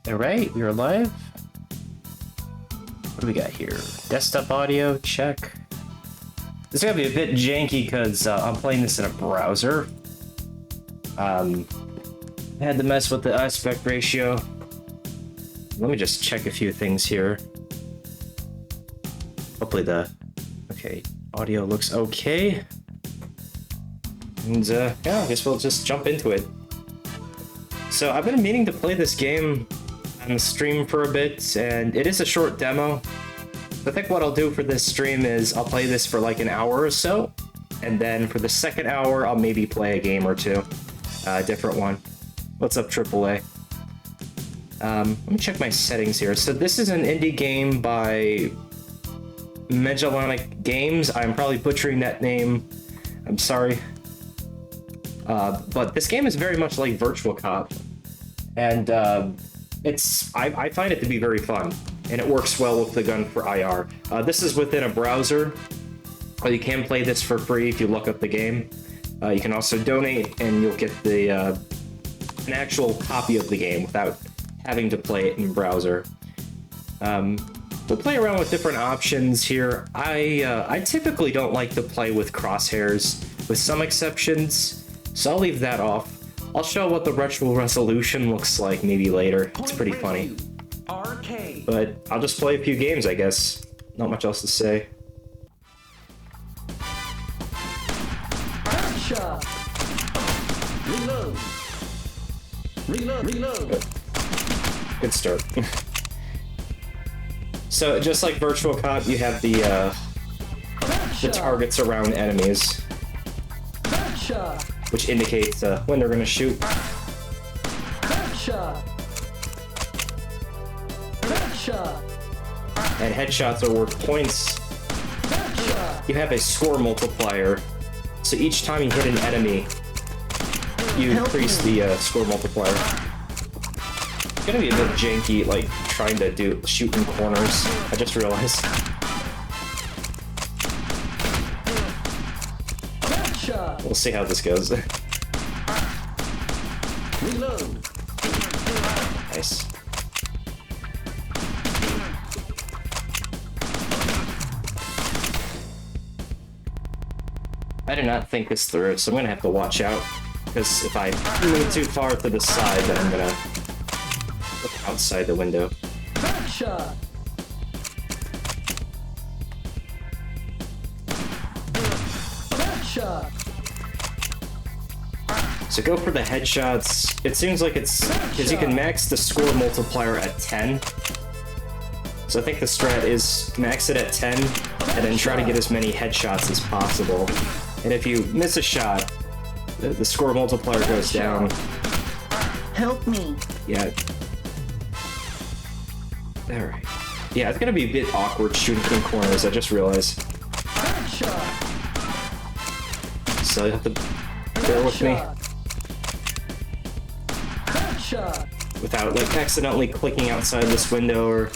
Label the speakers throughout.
Speaker 1: Alright, we're live. What do we got here? Desktop audio, check. This is gonna be a bit janky because I'm playing this in a browser. I had to mess with the aspect ratio. Let me just check a few things here. Hopefully okay, audio looks okay. And yeah, I guess we'll just jump into it. So I've been meaning to play this game on the stream for a bit, and it is a short demo. I think what I'll do for this stream is I'll play this for like an hour or so, and then for the second hour I'll maybe play a game or two. A different one. What's up, AAA? Let me check my settings here. So this is an indie game by Magellanic Games. I'm probably butchering that name. I'm sorry. But this game is very much like Virtual Cop, and I find it to be very fun, and it works well with the gun for IR. This is within a browser. You can play this for free if you look up the game. You can also donate, and you'll get an actual copy of the game without having to play it in browser. We'll play around with different options here. I typically don't like to play with crosshairs, with some exceptions. So I'll leave that off. I'll show what the retro resolution looks like maybe later. It's pretty funny. But I'll just play a few games, I guess. Not much else to say.
Speaker 2: Reload. Reload.
Speaker 1: Good start. So just like Virtual Cop, you have the targets around enemies, which indicates when they're gonna shoot. And headshots are worth points. You have a score multiplier, so each time you hit an enemy, you increase the score multiplier. It's gonna be a bit janky, like trying to shoot in corners. I just realized. We'll see how this goes.
Speaker 2: Reload.
Speaker 1: Nice. I did not think this through, so I'm gonna have to watch out, because if I move too far to the side, then I'm gonna look outside the window.
Speaker 2: Backshot. Backshot.
Speaker 1: So go for the headshots. It seems like it's because you can max the score multiplier at 10. So I think the strat is max it at 10 and then try to get as many headshots as possible. And if you miss a shot, the score multiplier goes down.
Speaker 2: Help me.
Speaker 1: Yeah. Alright. Yeah, it's gonna be a bit awkward shooting in corners, I just realized. So you have to bear with me. Without like accidentally clicking outside this window or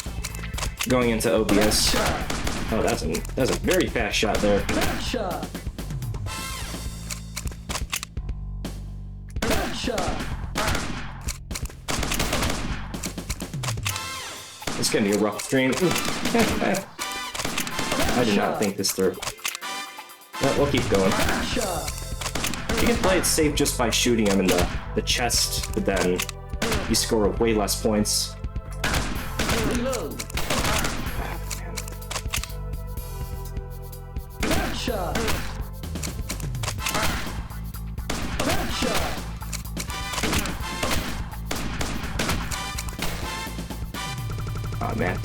Speaker 1: going into OBS. Oh, that's a very fast shot there. It's gonna be a rough stream. I did not think this through. But we'll keep going. You can play it safe just by shooting him in the chest, but then you score way less points.
Speaker 2: Reload. Backshot. Backshot.
Speaker 1: Oh man.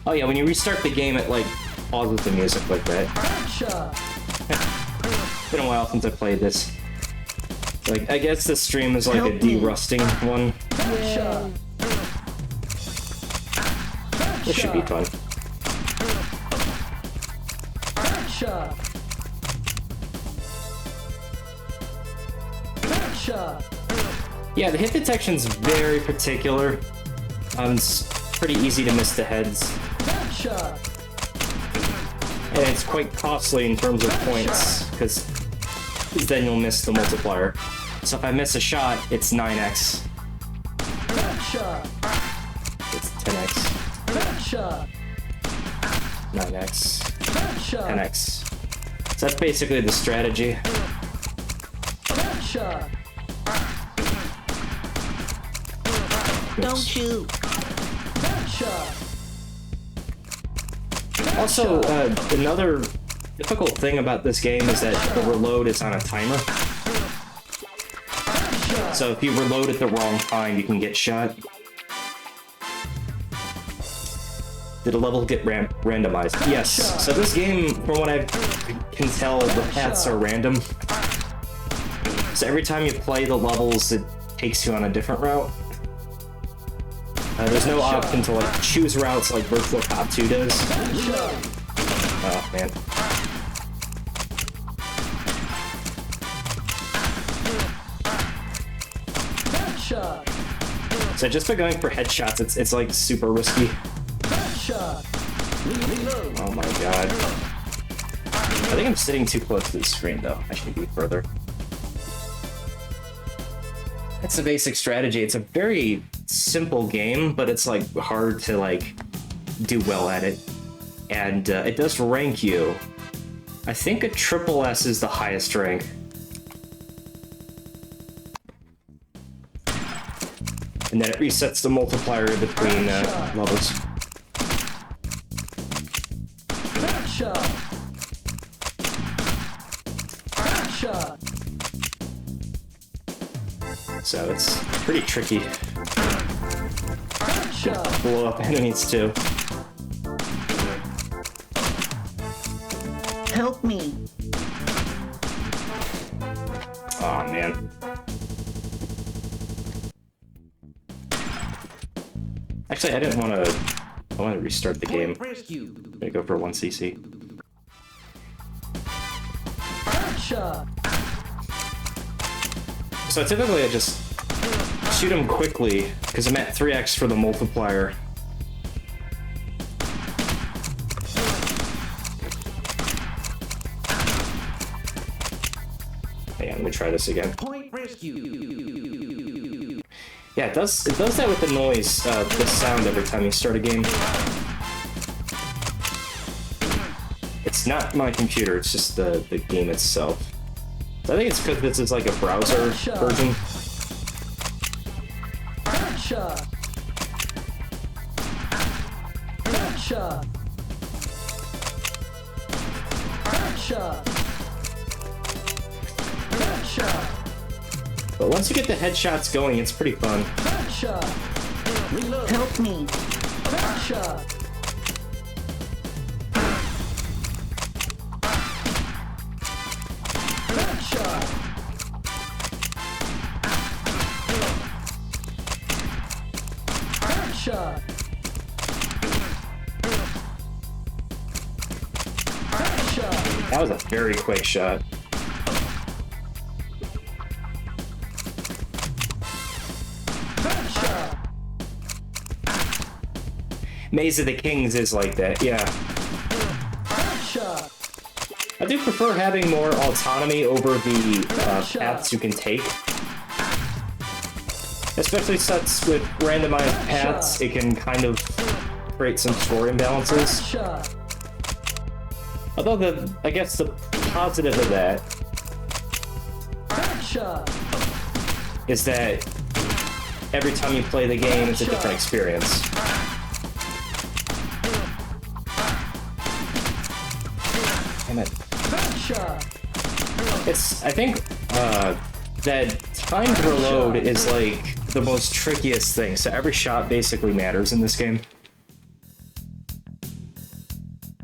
Speaker 1: Oh yeah, when you restart the game, it like pauses the music like that. It's been a while since I played this. Like, I guess this stream is like a de-rusting one.
Speaker 2: Yeah.
Speaker 1: This should be fun. Yeah, the hit detection's very particular. It's pretty easy to miss the heads. And it's quite costly in terms of points, because then you'll miss the multiplier. So if I miss a shot, it's 9x.
Speaker 2: Headshot.
Speaker 1: It's 10x,
Speaker 2: Headshot.
Speaker 1: 9x,
Speaker 2: Headshot.
Speaker 1: 10x. So that's basically the strategy.
Speaker 2: Headshot.
Speaker 3: Don't shoot.
Speaker 2: Headshot.
Speaker 1: Also, another difficult thing about this game is that the reload is on a timer. So if you reload at the wrong time, you can get shot. Did a level get randomized? Yes. So this game, from what I can tell, the paths are random. So every time you play the levels, it takes you on a different route. There's no option to like choose routes like Virtual Cop 2 does. Oh man.
Speaker 2: Headshot.
Speaker 1: So just by going for headshots, it's like super risky.
Speaker 2: Headshot. Reload.
Speaker 1: Oh my god. I think I'm sitting too close to the screen though. I should be further. It's a basic strategy. It's a very simple game, but it's like hard to like do well at it. And it does rank you. I think a triple S is the highest rank. And then it resets the multiplier between levels.
Speaker 2: Headshot. Headshot.
Speaker 1: So it's pretty tricky.
Speaker 2: Headshot.
Speaker 1: Blow up enemies too.
Speaker 3: Help me.
Speaker 1: Oh man. Actually, I didn't want to. I want to restart the game.
Speaker 2: Rescue.
Speaker 1: I'm gonna go for 1cc.
Speaker 2: Headshot.
Speaker 1: So typically I just shoot him quickly because I'm at 3x for the multiplier. Hang on, let me try this again.
Speaker 2: Point rescue.
Speaker 1: Yeah, it does that with the noise, the sound every time you start a game. It's not my computer, it's just the game itself. So I think it's because this is like a browser version.
Speaker 2: Headshot. Headshot. Headshot. Headshot.
Speaker 1: But once you get the headshots going, it's pretty fun.
Speaker 2: Headshot. Reload.
Speaker 3: Help me.
Speaker 2: Headshot. Headshot. Headshot. Headshot.
Speaker 1: That was a very quick shot.
Speaker 2: Headshot.
Speaker 1: Maze of the Kings is like that, yeah.
Speaker 2: Headshot.
Speaker 1: I do prefer having more autonomy over the paths you can take. Especially sets with randomized paths, it can kind of create some score imbalances.
Speaker 2: Headshot.
Speaker 1: Although I guess the positive of that
Speaker 2: Headshot.
Speaker 1: is that every time you play the game, it's a different experience. Damn it.
Speaker 2: Headshot.
Speaker 1: I think that timed reload is like the most trickiest thing. So every shot basically matters in this game.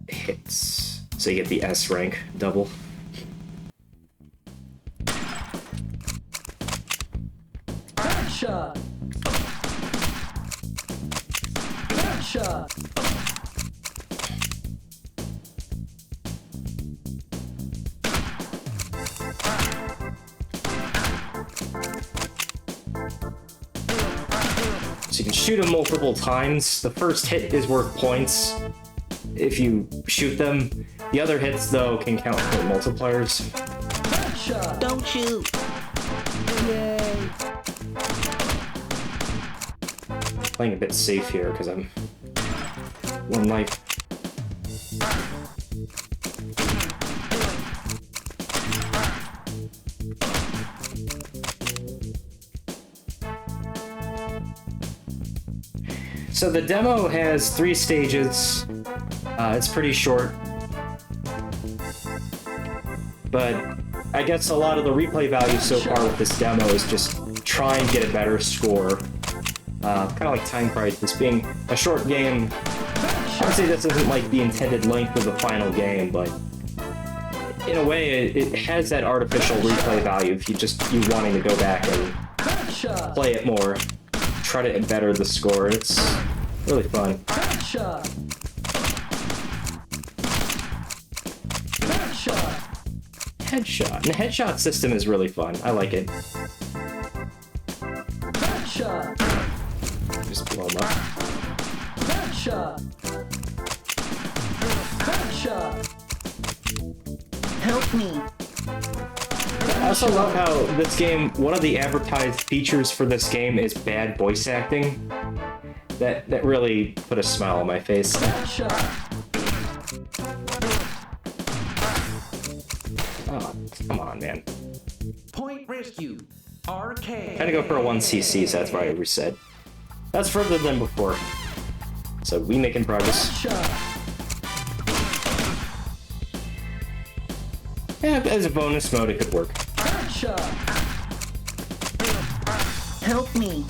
Speaker 1: Hits. So you get the S rank double.
Speaker 2: Headshot. Headshot.
Speaker 1: So you can shoot them multiple times. The first hit is worth points if you shoot them. The other hits, though, can count for multipliers.
Speaker 2: Headshot.
Speaker 3: Don't shoot. Yay.
Speaker 1: playing a bit safe here because I'm one life. So the demo has 3 stages. It's pretty short. But I guess a lot of the replay value so far with this demo is just try and get a better score. Kind of like Time Crisis being a short game. Obviously this isn't like the intended length of the final game, but in a way it has that artificial replay value if you wanting to go back and play it more. Try to better the score. It's really fun.
Speaker 2: Headshot. Headshot.
Speaker 1: Headshot. And the headshot system is really fun. I like it.
Speaker 2: Headshot.
Speaker 1: Just blow them up.
Speaker 2: Headshot. Headshot.
Speaker 3: Help me.
Speaker 1: I also love how this game, one of the advertised features for this game is bad voice acting. That really put a smile on my face.
Speaker 2: Headshot.
Speaker 1: Oh, come on, man.
Speaker 4: Point rescue. Arcade.
Speaker 1: Trying to go for a 1cc, so that's why I reset. That's further than before. So we making progress.
Speaker 2: Headshot.
Speaker 1: Yeah, as a bonus mode, it could work.
Speaker 2: Headshot.
Speaker 3: Help me.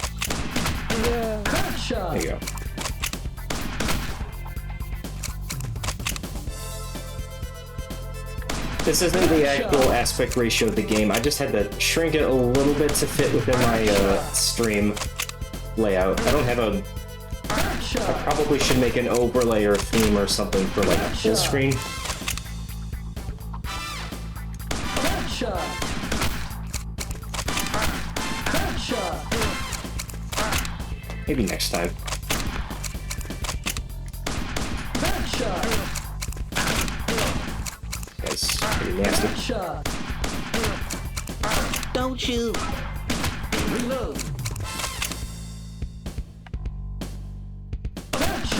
Speaker 2: Headshot.
Speaker 1: There you go. This isn't the actual aspect ratio of the game. I just had to shrink it a little bit to fit within my stream layout. I don't have a...
Speaker 2: Headshot.
Speaker 1: Probably should make an overlay or a theme or something for like a full screen.
Speaker 2: Headshot. Headshot.
Speaker 1: Maybe next time.
Speaker 2: Headshot.
Speaker 1: Guys, pretty nasty.
Speaker 2: Headshot.
Speaker 3: Don't shoot.
Speaker 2: Reload.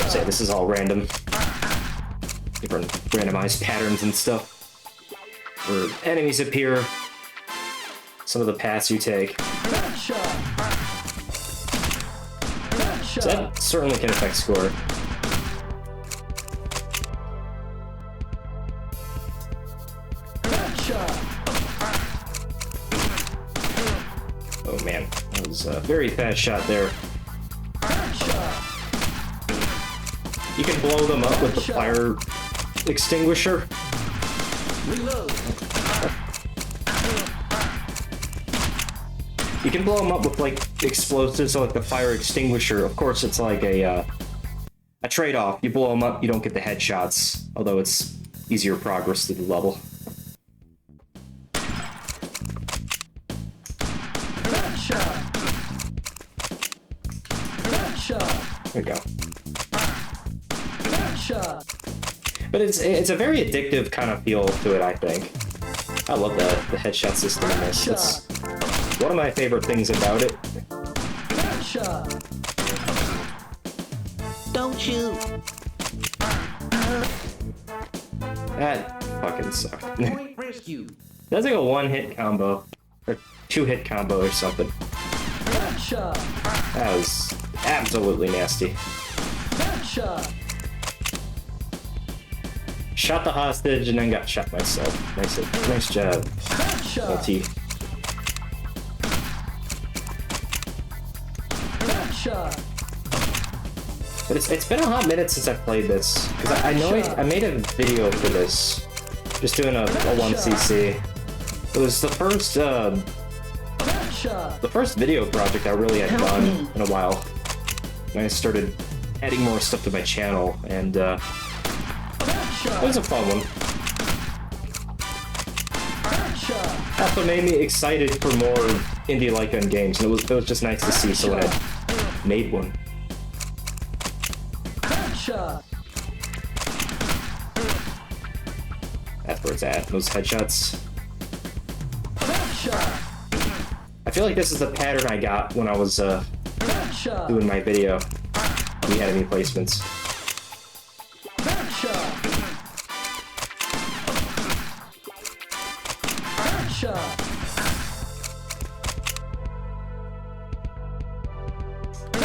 Speaker 1: Say this is all random. Different randomized patterns and stuff. Where enemies appear. Some of the paths you take.
Speaker 2: Headshot.
Speaker 1: So that certainly can affect score.
Speaker 2: Headshot.
Speaker 1: Oh man, that was a very fast shot there.
Speaker 2: Headshot.
Speaker 1: You can blow them up with the fire extinguisher.
Speaker 2: Reload.
Speaker 1: You can blow them up with like explosives, so like the fire extinguisher. Of course, it's like a trade-off. You blow them up, you don't get the headshots, although it's easier progress through the level.
Speaker 2: Headshot. Headshot.
Speaker 1: There you go.
Speaker 2: Headshot.
Speaker 1: But it's a very addictive kind of feel to it, I think. I love the headshot system in this. It's one of my favorite things about it.
Speaker 2: Headshot.
Speaker 3: Don't shoot.
Speaker 1: That fucking sucked.
Speaker 4: Point rescue.
Speaker 1: That's like a one-hit combo. Or two-hit combo or something.
Speaker 2: Headshot.
Speaker 1: That was absolutely nasty.
Speaker 2: Headshot.
Speaker 1: Shot the hostage and then got shot myself. Nice job.
Speaker 2: Headshot.
Speaker 1: LT.
Speaker 2: Headshot.
Speaker 1: But it's been a hot minute since I played this. Because I know I made a video for this. Just doing a 1cc. It was the first
Speaker 2: Headshot.
Speaker 1: video project I really had done in a while. And I started adding more stuff to my channel, and it was a fun one.
Speaker 2: Headshot.
Speaker 1: That's what made me excited for more indie light gun games, and it was just nice to see someone had made one.
Speaker 2: Headshot.
Speaker 1: That's where it's at, those headshots.
Speaker 2: Headshot.
Speaker 1: I feel like this is the pattern I got when I was
Speaker 2: Backshot.
Speaker 1: doing my video. We had any placements.
Speaker 2: Backshot. Backshot.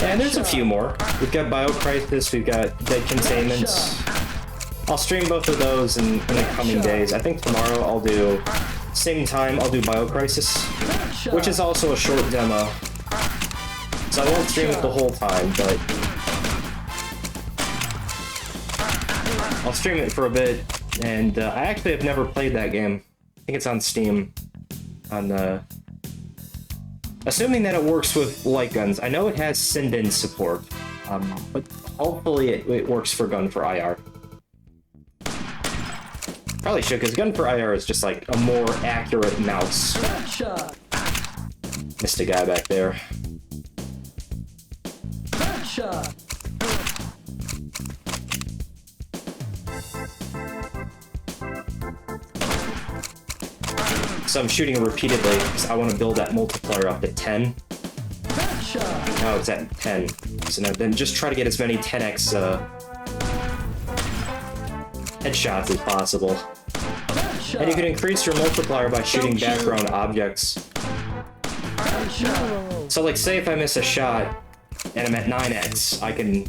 Speaker 1: And there's a few more. We've got Biocrisis, we've got Dead Containments. I'll stream both of those in the coming days. I think tomorrow I'll do, same time, I'll do Biocrisis, which is also a short demo. So I won't stream it the whole time, but I'll stream it for a bit. And I actually have never played that game. I think it's on Steam. Assuming that it works with light guns. I know it has send-in support, but hopefully it works for Gun for IR. Probably should, because Gun for IR is just like a more accurate mouse.
Speaker 2: Backshot.
Speaker 1: Missed a guy back there.
Speaker 2: Backshot.
Speaker 1: So I'm shooting repeatedly because I want to build that multiplier up to 10.
Speaker 2: Backshot.
Speaker 1: Now it's at 10. So now then just try to get as many 10x headshots as possible.
Speaker 2: Backshot.
Speaker 1: And you can increase your multiplier by shooting background objects.
Speaker 2: Backshot.
Speaker 1: So like say if I miss a shot and I'm at 9x, I can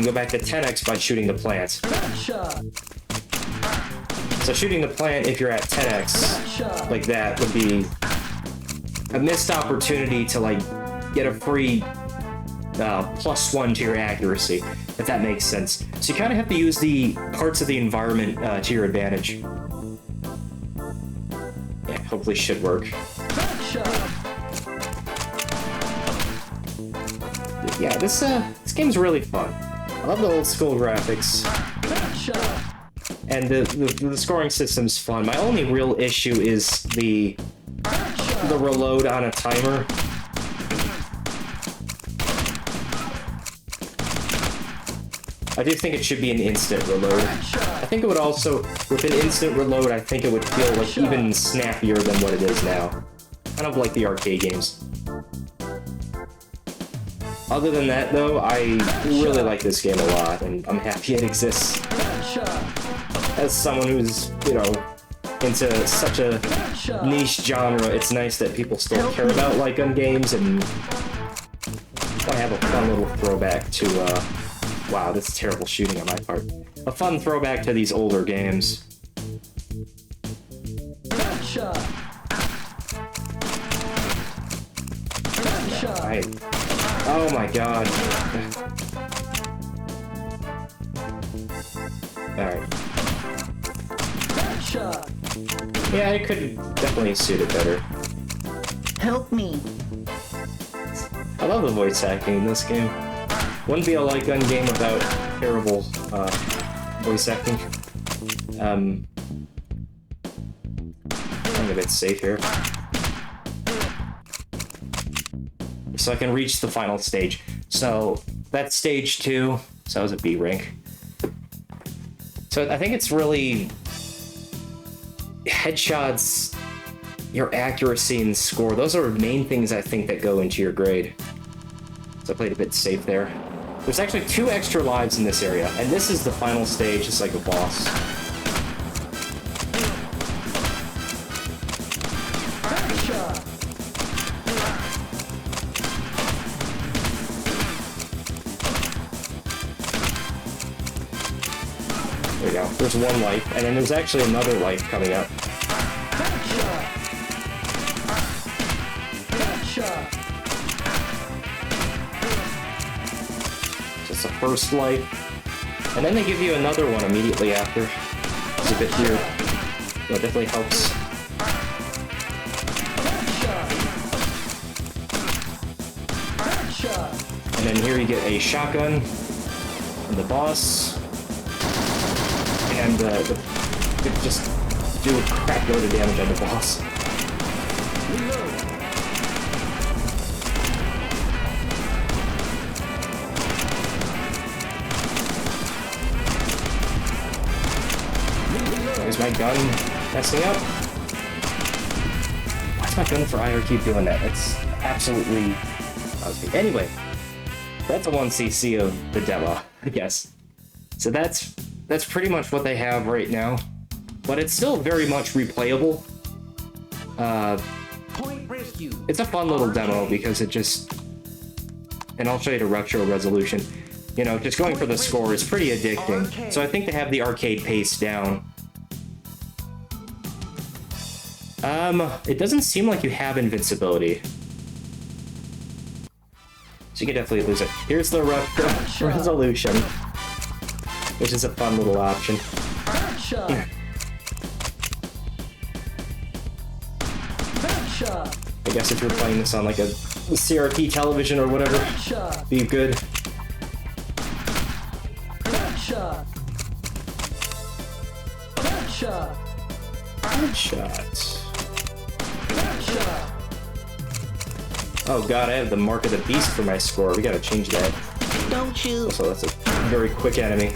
Speaker 1: go back to 10x by shooting the plants.
Speaker 2: Backshot.
Speaker 1: So shooting the plant if you're at 10x like that would be a missed opportunity to like get a free +1 to your accuracy, if that makes sense. So you kind of have to use the parts of the environment to your advantage. Yeah, hopefully should work.
Speaker 2: Backshot.
Speaker 1: Yeah, this game's really fun. I love the old school graphics.
Speaker 2: Backshot.
Speaker 1: And the scoring system's fun. My only real issue is the reload on a timer. I do think it should be an instant reload. I think it would also, with an instant reload, I think it would feel like even snappier than what it is now. Kind of like the arcade games. Other than that, though, I really like this game a lot, and I'm happy it exists. As someone who's, you know, into such a niche genre, it's nice that people still care about light gun games, and I have a fun little throwback to, wow, this is terrible shooting on my part. A fun throwback to these older games. Oh my god. Alright. Yeah, I could definitely suit it better.
Speaker 3: Help me.
Speaker 1: I love the voice acting in this game. Wouldn't be a light gun game without terrible voice acting. I'm a bit safe here. So I can reach the final stage. So that's stage 2. So that was a B rank. So I think it's really headshots, your accuracy and score. Those are main things I think that go into your grade. So I played a bit safe there. There's actually 2 extra lives in this area, and this is the final stage. It's like a boss. There we go. There's 1 life, and then there's actually another life coming up. Just the first life, and then they give you another one immediately after. It's a bit weird. That definitely helps. And then here you get a shotgun and the boss. And just do a crap load of damage on the boss. Is my gun messing up? Why's my gun for IR keep doing that? It's absolutely Anyway, that's a 1cc of the demo, I guess. So that's pretty much what they have right now, but it's still very much replayable.
Speaker 4: Point rescue.
Speaker 1: It's a fun little demo because it just, and I'll show you the retro resolution. You know, just going for the score is pretty addicting. So I think they have the arcade pace down. It doesn't seem like you have invincibility. So you can definitely lose it. Here's the resolution, which is a fun little option.
Speaker 2: Headshot. Headshot.
Speaker 1: I guess if you're playing this on like a CRT television or whatever,
Speaker 2: Headshot.
Speaker 1: be good.
Speaker 2: Headshot. Headshot.
Speaker 1: Headshot.
Speaker 2: Headshot.
Speaker 1: Oh god, I have the Mark of the Beast for my score. We gotta change that.
Speaker 3: Don't shoot.
Speaker 1: Also, that's a very quick enemy.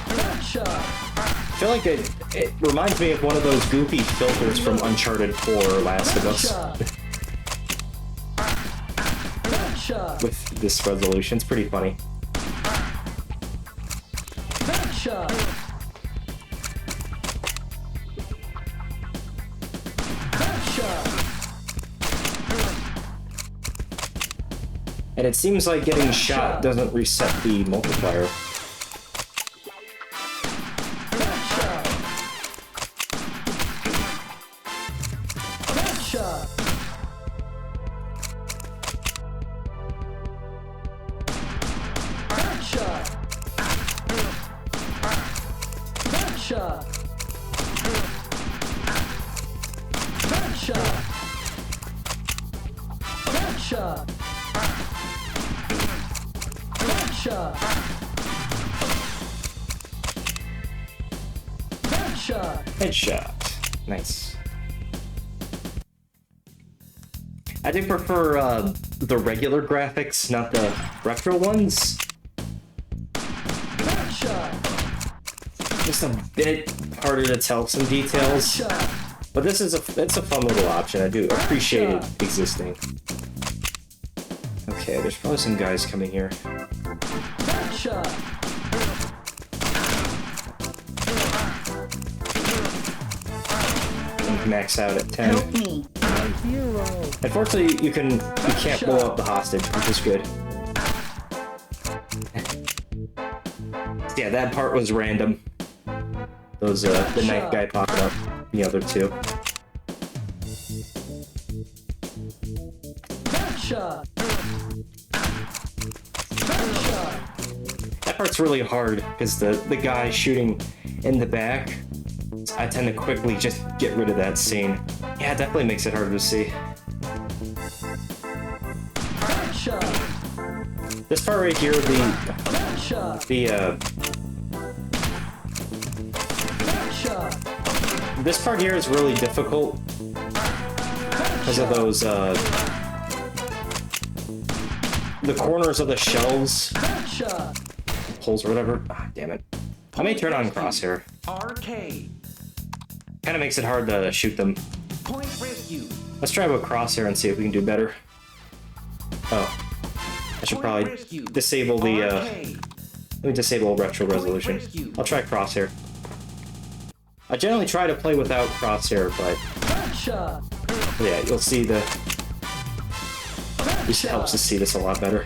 Speaker 2: Headshot.
Speaker 1: I feel like it reminds me of one of those goofy filters from Uncharted 4 or Last of Us.
Speaker 2: Headshot. Headshot.
Speaker 1: With this resolution. It's pretty funny.
Speaker 2: Headshot. Headshot.
Speaker 1: And it seems like getting shot doesn't reset the multiplier.
Speaker 2: Headshot. Headshot. Headshot. Headshot. Headshot. Headshot. Headshot. Headshot.
Speaker 1: Headshot. Nice. I do prefer the regular graphics, not the retro ones.
Speaker 2: Headshot.
Speaker 1: Just a bit harder to tell some details.
Speaker 2: Headshot.
Speaker 1: But it's a fun little option. I do appreciate it existing. Okay, there's probably some guys coming here.
Speaker 2: Headshot.
Speaker 1: Max out at 10.
Speaker 3: Help me.
Speaker 1: Unfortunately, you can't blow up the hostage, which is good. Yeah, that part was random. Those the knife guy popping up, the other two.
Speaker 2: Headshot. Headshot.
Speaker 1: That part's really hard because the guy shooting in the back, I tend to quickly just get rid of that scene. Yeah, it definitely makes it harder to see.
Speaker 2: Headshot.
Speaker 1: This part right here,
Speaker 2: Headshot. Headshot.
Speaker 1: this part here is really difficult because of those the corners of the shelves,
Speaker 2: Headshot.
Speaker 1: holes or whatever. Ah, damn it. I may turn on crosshair.
Speaker 4: Arcade.
Speaker 1: Kind of makes it hard to shoot them.
Speaker 4: Point rescue.
Speaker 1: Let's try with crosshair and see if we can do better. Oh, I should probably disable the
Speaker 4: Arcade.
Speaker 1: let me disable retro resolution. I'll try crosshair. I generally try to play without crosshair, but
Speaker 2: Headshot.
Speaker 1: yeah, you'll see this helps us see this a lot better.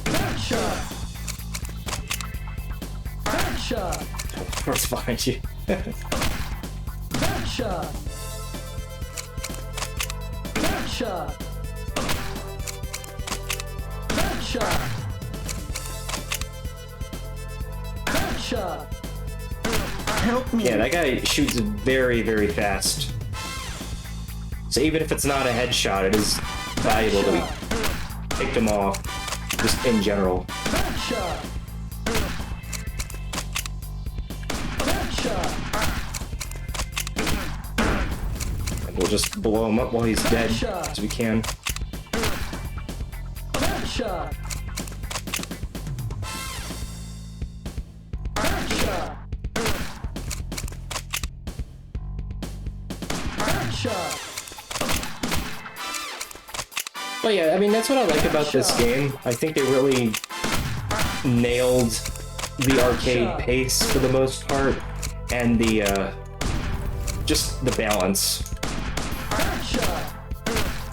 Speaker 2: Headshot. Headshot.
Speaker 1: Of course, behind you.
Speaker 2: Headshot. Headshot. Headshot. Headshot.
Speaker 3: Help me.
Speaker 1: Yeah, that guy shoots very, very fast. So even if it's not a headshot, it is valuable that we picked him off, just in general.
Speaker 2: Headshot. Headshot.
Speaker 1: And we'll just blow him up while he's dead, as we can.
Speaker 2: Headshot. Headshot. Headshot.
Speaker 1: But yeah, I mean, that's what I like about this game. I think they really nailed the arcade pace for the most part, and the just the balance.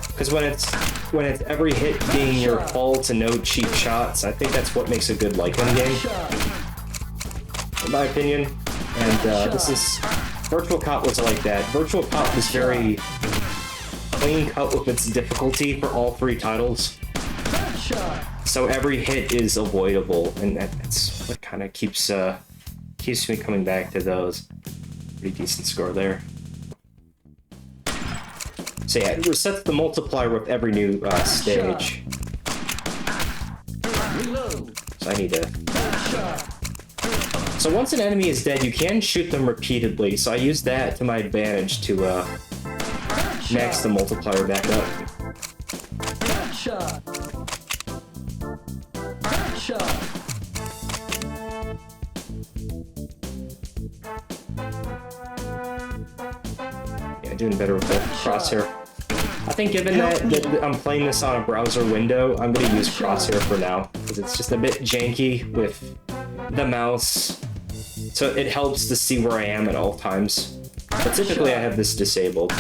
Speaker 1: Because when it's every hit being your fault and no cheap shots, I think that's what makes a good Lycan game, in my opinion. And this is Virtual Cop was like that. Virtual Cop was very clean cut with its difficulty for all three titles. So every hit is avoidable, and that's what kind of keeps me coming back to those. Pretty decent score there. So yeah, it resets the multiplier with every new stage. So I need to... So once an enemy is dead, you can shoot them repeatedly, so I use that to my advantage to max the multiplier back up. Yeah, doing better with the crosshair. I think given that I'm playing this on a browser window, I'm going to use crosshair for now, because it's just a bit janky with the mouse, so it helps to see where I am at all times. But typically I have this disabled.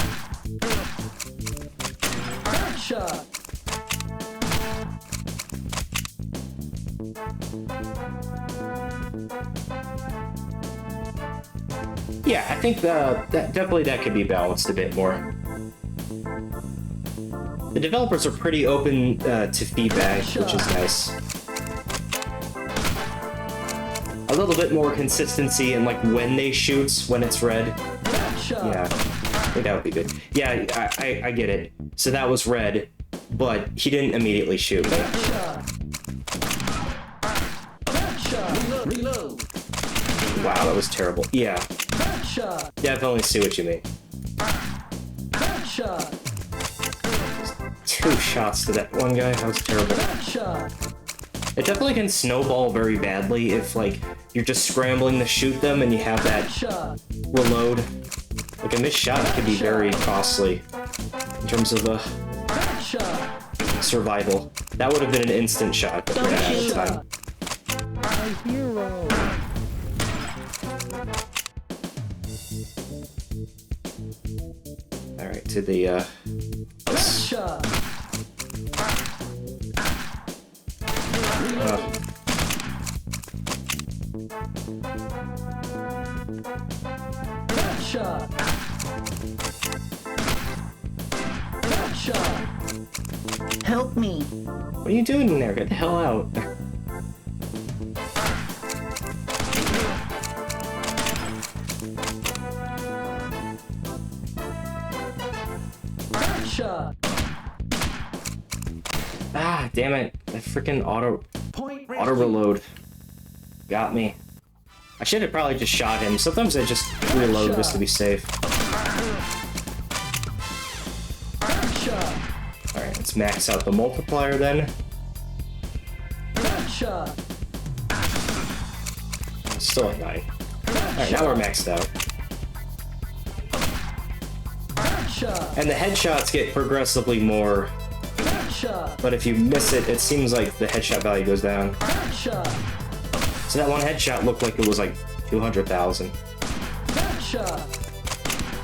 Speaker 1: Yeah, I think that definitely that could be balanced a bit more. The developers are pretty open to feedback, which is nice. A little bit more consistency in like when they shoot, when it's red. Yeah, I think that would be good. Yeah, I get it. So that was red, but he didn't immediately shoot me. Wow, that was terrible. Yeah. Definitely see what you mean. 2 shots to that one guy. That was terrible. It definitely can snowball very badly if, like, you're just scrambling to shoot them and you have that reload. Like, a missed shot can be very costly in terms of survival. That would have been an instant shot, but ran out of time.
Speaker 2: My hero.
Speaker 1: Alright, to the,
Speaker 2: Shot. Shot. Shot.
Speaker 3: Help me.
Speaker 1: what are you doing in there? Get the hell out.
Speaker 2: Shot.
Speaker 1: Ah, damn it. That freaking auto
Speaker 4: Point
Speaker 1: reload got me. I should have probably just shot him. Sometimes I just reload just to be safe. Alright, let's max out the multiplier then.
Speaker 2: Shot.
Speaker 1: Still at 9. Alright, now we're maxed out.
Speaker 2: Shot.
Speaker 1: And the headshots get progressively more,
Speaker 2: Shot.
Speaker 1: but if you miss it, it seems like the headshot value goes down.
Speaker 2: Shot.
Speaker 1: So that one headshot looked like it was like 200,000.
Speaker 2: Shot.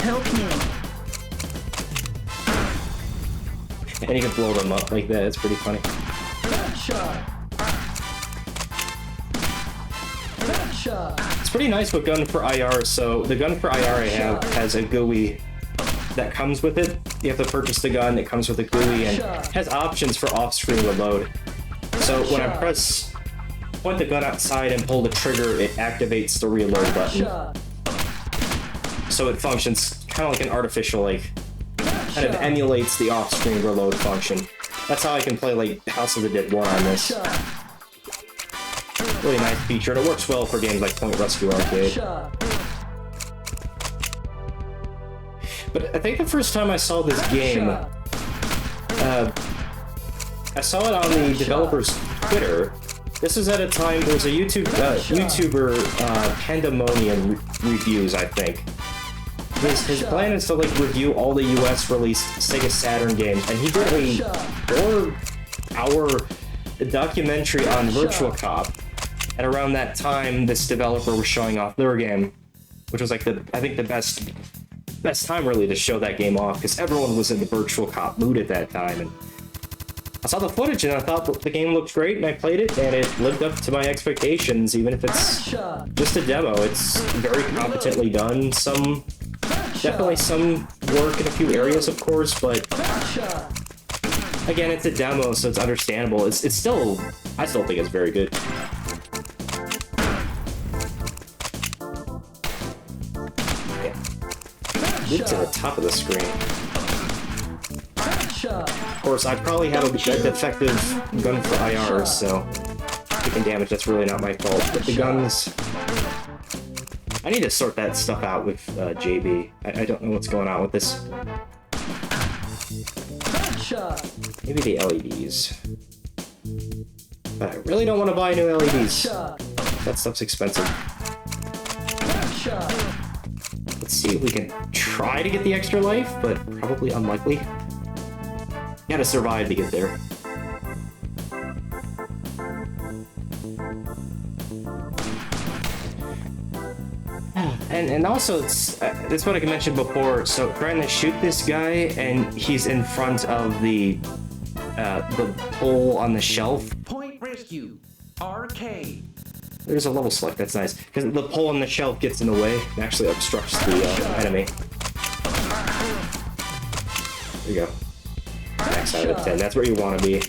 Speaker 3: Help me.
Speaker 1: And you can blow them up like that, it's pretty funny.
Speaker 2: Shot. Shot.
Speaker 1: It's pretty nice with Gun for IR, so the Gun for IR I have has a GUI that comes with it. You have to purchase the gun, it comes with a GUI, and has options for off-screen reload. So when I point the gun outside and pull the trigger, it activates the reload button.
Speaker 2: Shot.
Speaker 1: So it functions kind of like an artificial, like, kind of emulates the off-screen reload function. That's how I can play, like, House of the Dead 1 on this. Really nice feature, and it works well for games like Point Rescue Arcade.
Speaker 2: Shot.
Speaker 1: But I think the first time I saw this game, I saw it on the developer's Twitter. This was at a time there was a YouTuber, Pandemonium Reviews, I think. his plan is to like review all the US released Sega Saturn games, and he did a 4-hour documentary on Virtual Cop. And around that time, this developer was showing off their game, which was like I think the best time really to show that game off, because everyone was in the Virtual Cop mood at that time. And I saw the footage and I thought the game looked great, and I played it, and it lived up to my expectations, even if it's just a demo. It's very competently done. Definitely some work in a few areas, of course, but again, it's a demo, so it's understandable. It's still, I still think it's very good. Move to the top of the screen. Of course, I probably have a defective gun for IR, so taking damage, that's really not my fault. But the guns... I need to sort that stuff out with JB. I don't know what's going on with this. Maybe the LEDs. But I really don't want to buy new LEDs. That stuff's expensive. Let's see if we can try to get the extra life, but probably unlikely. Gotta survive to get there. And also, that's what I mentioned before. So trying to shoot this guy, and he's in front of the pole on the shelf.
Speaker 4: Point rescue. RK.
Speaker 1: There's a level select. That's nice, because the pole on the shelf gets in the way and actually obstructs the enemy. There you go. Max out of 10. That's where you want to be.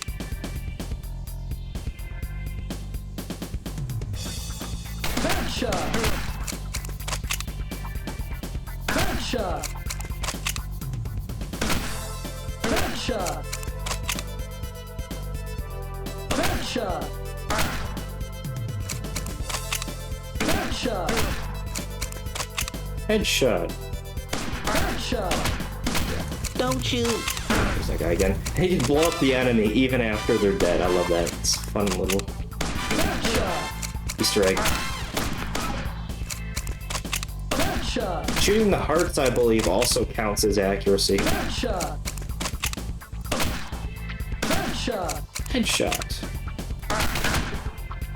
Speaker 1: Headshot.
Speaker 3: Don't shoot.
Speaker 1: There's that guy again. He can blow up the enemy even after they're dead. I love that. It's a fun little Easter egg. Shooting the hearts, I believe, also counts as accuracy. Headshot.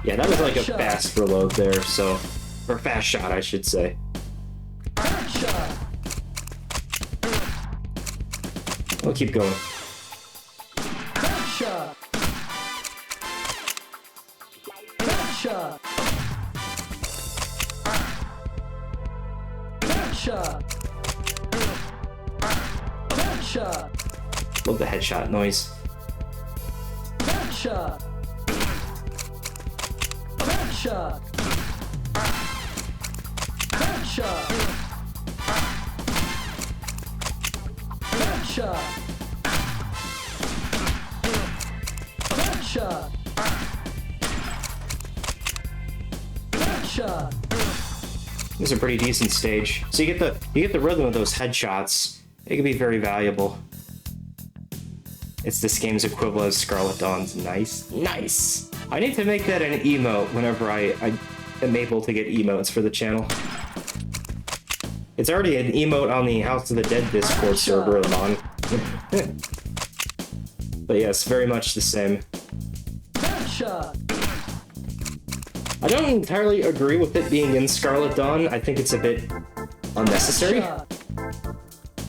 Speaker 1: Yeah, that was like a fast reload there, so... Or fast shot, I should say. We'll keep going. Love the headshot noise. Headshot. This is a pretty decent stage. So you get the rhythm of those headshots. It can be very valuable. It's this game's equivalent of Scarlet Dawn's. Nice. Nice! I need to make that an emote whenever I am able to get emotes for the channel. It's already an emote on the House of the Dead Discord server I'm on. But yes, very much the same. I don't entirely agree with it being in Scarlet Dawn. I think it's a bit unnecessary.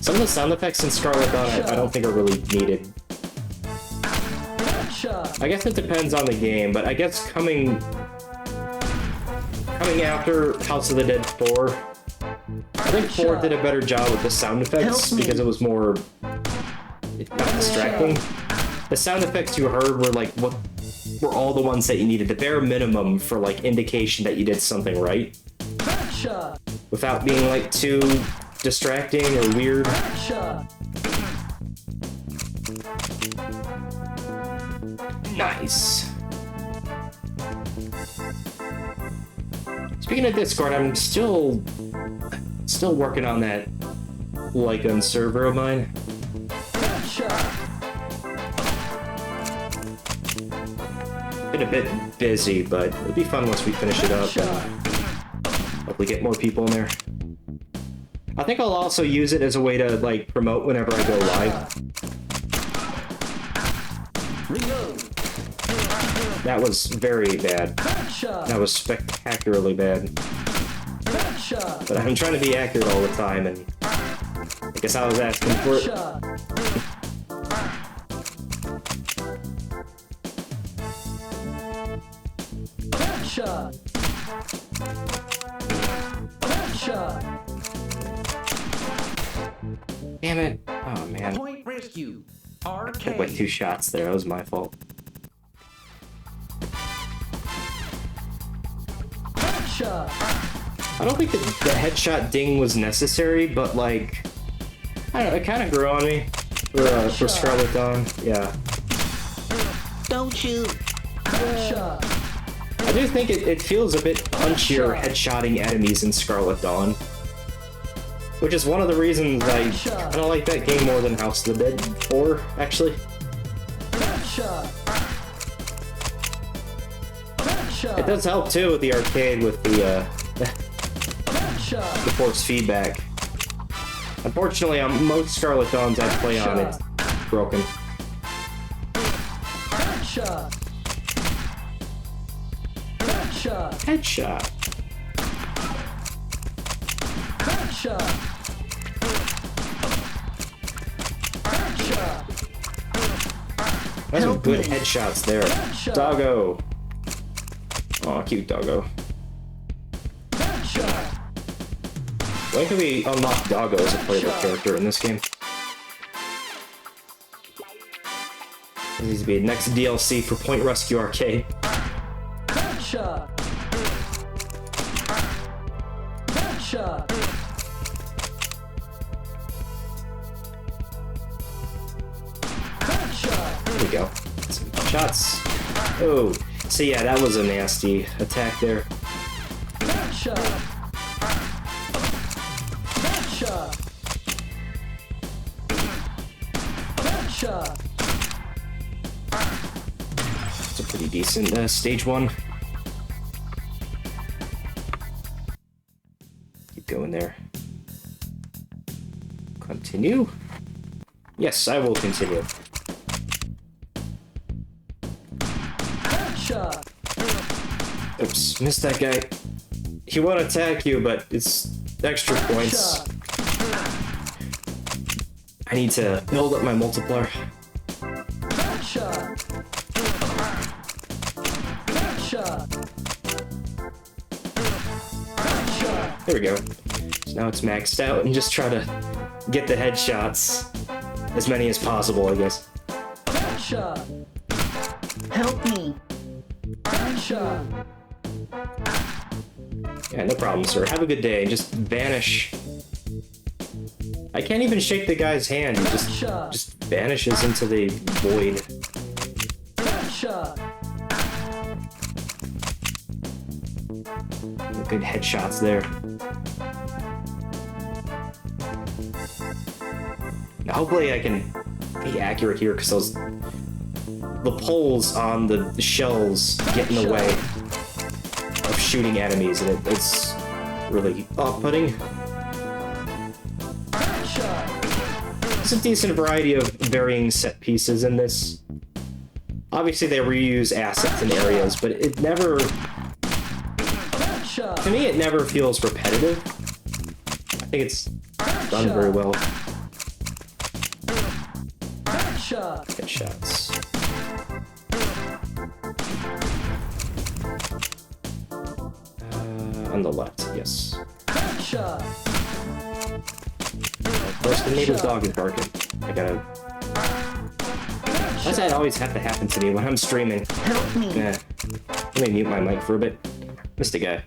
Speaker 1: Some of the sound effects in Scarlet Dawn I don't think are really needed. I guess it depends on the game, but I guess coming after House of the Dead 4, I think 4 did a better job with the sound effects because it was more not distracting. The sound effects you heard were like what were all the ones that you needed, the bare minimum for like indication that you did something right, without being like too distracting or weird. Nice. Speaking of Discord, I'm still working on that light gun server of mine. Been a bit busy, but it'll be fun once we finish it up and hopefully get more people in there. I think I'll also use it as a way to, like, promote whenever I go live.
Speaker 2: Reload.
Speaker 1: That was very bad.
Speaker 2: Headshot.
Speaker 1: That was spectacularly bad.
Speaker 2: Headshot.
Speaker 1: But I'm trying to be accurate all the time, and I guess I was asking for it.
Speaker 2: Headshot. Headshot. Headshot.
Speaker 1: Damn it. Oh, man.
Speaker 4: Point rescue.
Speaker 1: I took like 2
Speaker 4: RK.
Speaker 1: shots there. That was my fault.
Speaker 2: Headshot.
Speaker 1: I don't think the headshot ding was necessary, but, like, I don't know, it kind of grew on me for Scarlet Dawn. Yeah.
Speaker 3: Don't shoot.
Speaker 2: Headshot.
Speaker 1: I do think it feels a bit punchier headshotting enemies in Scarlet Dawn. Which is one of the reasons I don't like that game more than House of the Dead 4, actually.
Speaker 2: Headshot. Headshot.
Speaker 1: It does help, too, with the arcade with the
Speaker 2: Headshot.
Speaker 1: force feedback. Unfortunately, on most Scarlet Dawns I play on, it's broken.
Speaker 2: Headshot. Headshot.
Speaker 1: Headshot.
Speaker 2: Headshot. Headshot.
Speaker 1: That's some
Speaker 3: Help
Speaker 1: good
Speaker 3: me.
Speaker 1: headshots there.
Speaker 2: Headshot.
Speaker 1: Doggo. Aw, cute doggo.
Speaker 2: Headshot.
Speaker 1: When can we unlock Doggo as a playable character in this game? There needs to be a next DLC for Point Rescue Arcade.
Speaker 2: Headshot. Headshot. Headshot.
Speaker 1: There we go. Some shots. Oh, so yeah, that was a nasty attack there.
Speaker 2: Headshot. Headshot. Headshot.
Speaker 1: It's a pretty decent stage 1. Keep going there. Continue? Yes, I will continue.
Speaker 2: Headshot.
Speaker 1: Oops, missed that guy. He won't attack you, but it's extra points.
Speaker 2: Headshot.
Speaker 1: I need to build up my multiplier.
Speaker 2: Headshot. Headshot. Headshot.
Speaker 1: There we go. So now it's maxed out, and just try to get the headshots. As many as possible, I guess.
Speaker 2: Headshot.
Speaker 3: Help me.
Speaker 2: Headshot.
Speaker 1: Yeah, no problem, sir. Have a good day. Just vanish. I can't even shake the guy's hand. He just vanishes into the void.
Speaker 2: Headshot.
Speaker 1: Good headshots there. Now, hopefully I can be accurate here, because the poles on the shells get in the way of shooting enemies, and it's really off-putting.
Speaker 2: Headshot.
Speaker 1: There's a decent variety of varying set pieces in this. Obviously, they reuse assets and areas, but it never...
Speaker 2: Headshot.
Speaker 1: To me, it never feels repetitive. I think it's done very well.
Speaker 2: Headshot.
Speaker 1: Headshots. On the left, yes.
Speaker 2: Headshot.
Speaker 1: Of course, the neighbor's dog is barking. I gotta... Why does that always have to happen to me when I'm streaming?
Speaker 3: Help me.
Speaker 1: Let me mute my mic for a bit. Missed a guy.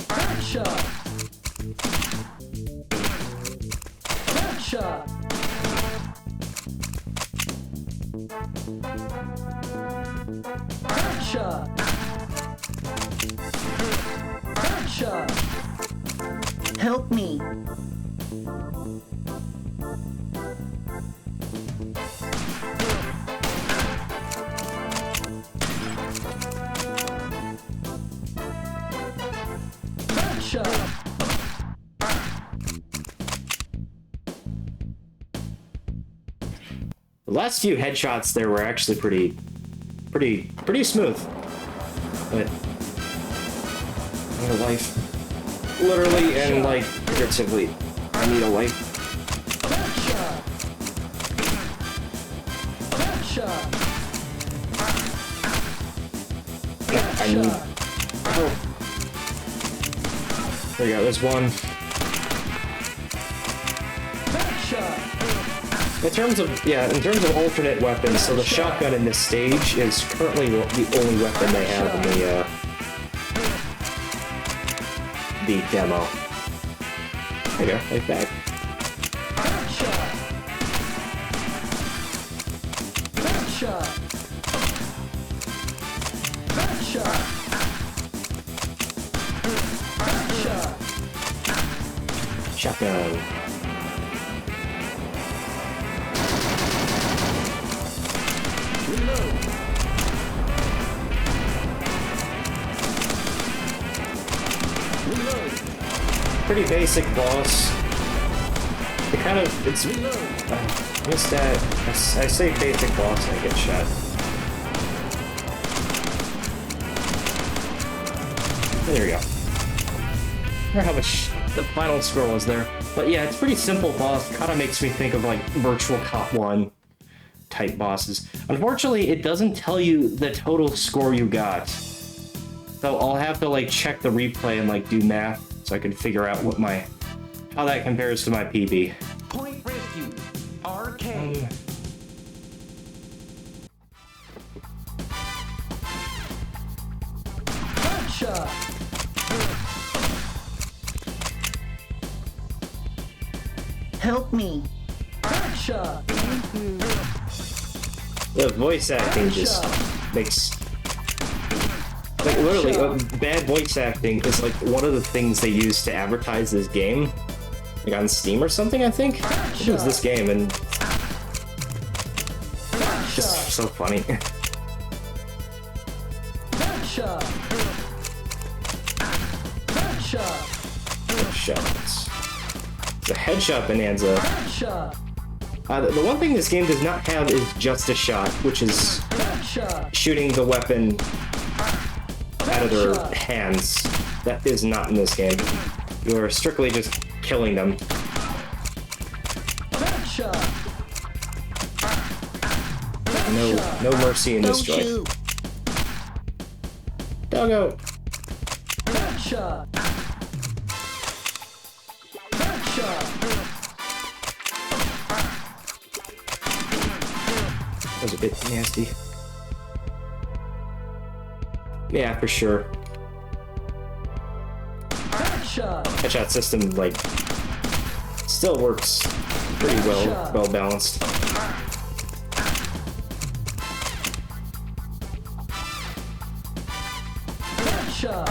Speaker 2: Headshot. Headshot. Headshot. Headshot.
Speaker 3: Help me.
Speaker 1: The last few headshots there were actually pretty smooth. But I need a life. Literally and like figuratively. I need a life.
Speaker 2: Headshot. Headshot.
Speaker 1: I need. Oh. There we go. There's one.
Speaker 2: Headshot.
Speaker 1: In terms of alternate weapons, so the shotgun in this stage is currently the only weapon they have in the demo. There you go, like that.
Speaker 2: Headshot. Headshot. Headshot. Headshot.
Speaker 1: Shotgun.
Speaker 2: Reload. Reload.
Speaker 1: Pretty basic boss. It's
Speaker 2: Reload.
Speaker 1: what's that? I say basic boss and I get shot. There we go. I wonder how much the final score was there. But yeah, it's pretty simple boss. Kind of makes me think of like Virtual Cop 1 type bosses. Unfortunately, it doesn't tell you the total score you got. So I'll have to like check the replay and like do math so I can figure out what how that compares to my PB.
Speaker 4: Point rescue. Arcade.
Speaker 2: Headshot.
Speaker 3: Help me.
Speaker 2: Headshot.
Speaker 1: The voice acting just makes... Like, literally, bad voice acting is like one of the things they use to advertise this game. Like on Steam or something, I think? It was this game, and... Just so funny.
Speaker 2: Headshot. Headshot.
Speaker 1: Headshots. It's a headshot bonanza.
Speaker 2: Headshot.
Speaker 1: The one thing this game does not have is just a shot, which is
Speaker 2: Headshot.
Speaker 1: shooting the weapon out of their hands. That is not in this game. You are strictly just killing them.
Speaker 2: Headshot.
Speaker 1: No mercy in this
Speaker 3: Don't
Speaker 1: joint.
Speaker 3: shoot.
Speaker 1: Doggo!
Speaker 2: Headshot. Headshot.
Speaker 1: That was a bit nasty. Yeah, for sure.
Speaker 2: Headshot.
Speaker 1: Headshot system, like, still works pretty well balanced.
Speaker 2: Headshot.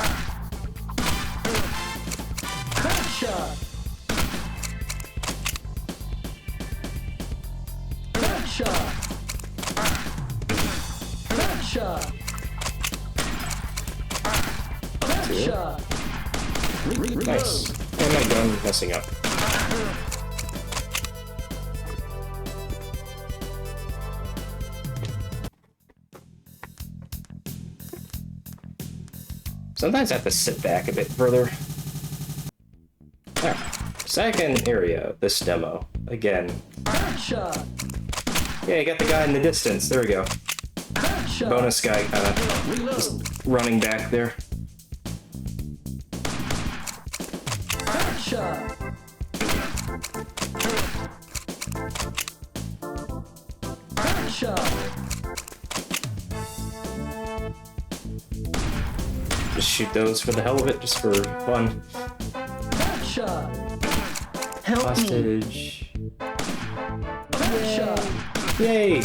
Speaker 2: Headshot. Headshot. Headshot. Headshot.
Speaker 1: Nice. And my gun messing up. Sometimes I have to sit back a bit further. Alright. Second area of this demo. Again.
Speaker 2: Headshot.
Speaker 1: Yeah, you got the guy in the distance. There we go.
Speaker 2: Headshot.
Speaker 1: Bonus guy kind of
Speaker 2: Reload.
Speaker 1: running back there.
Speaker 2: Headshot. Headshot.
Speaker 1: Just shoot those for the hell of it, just for fun.
Speaker 2: Headshot.
Speaker 3: Help me.
Speaker 1: Hostage.
Speaker 2: Headshot.
Speaker 1: Yay!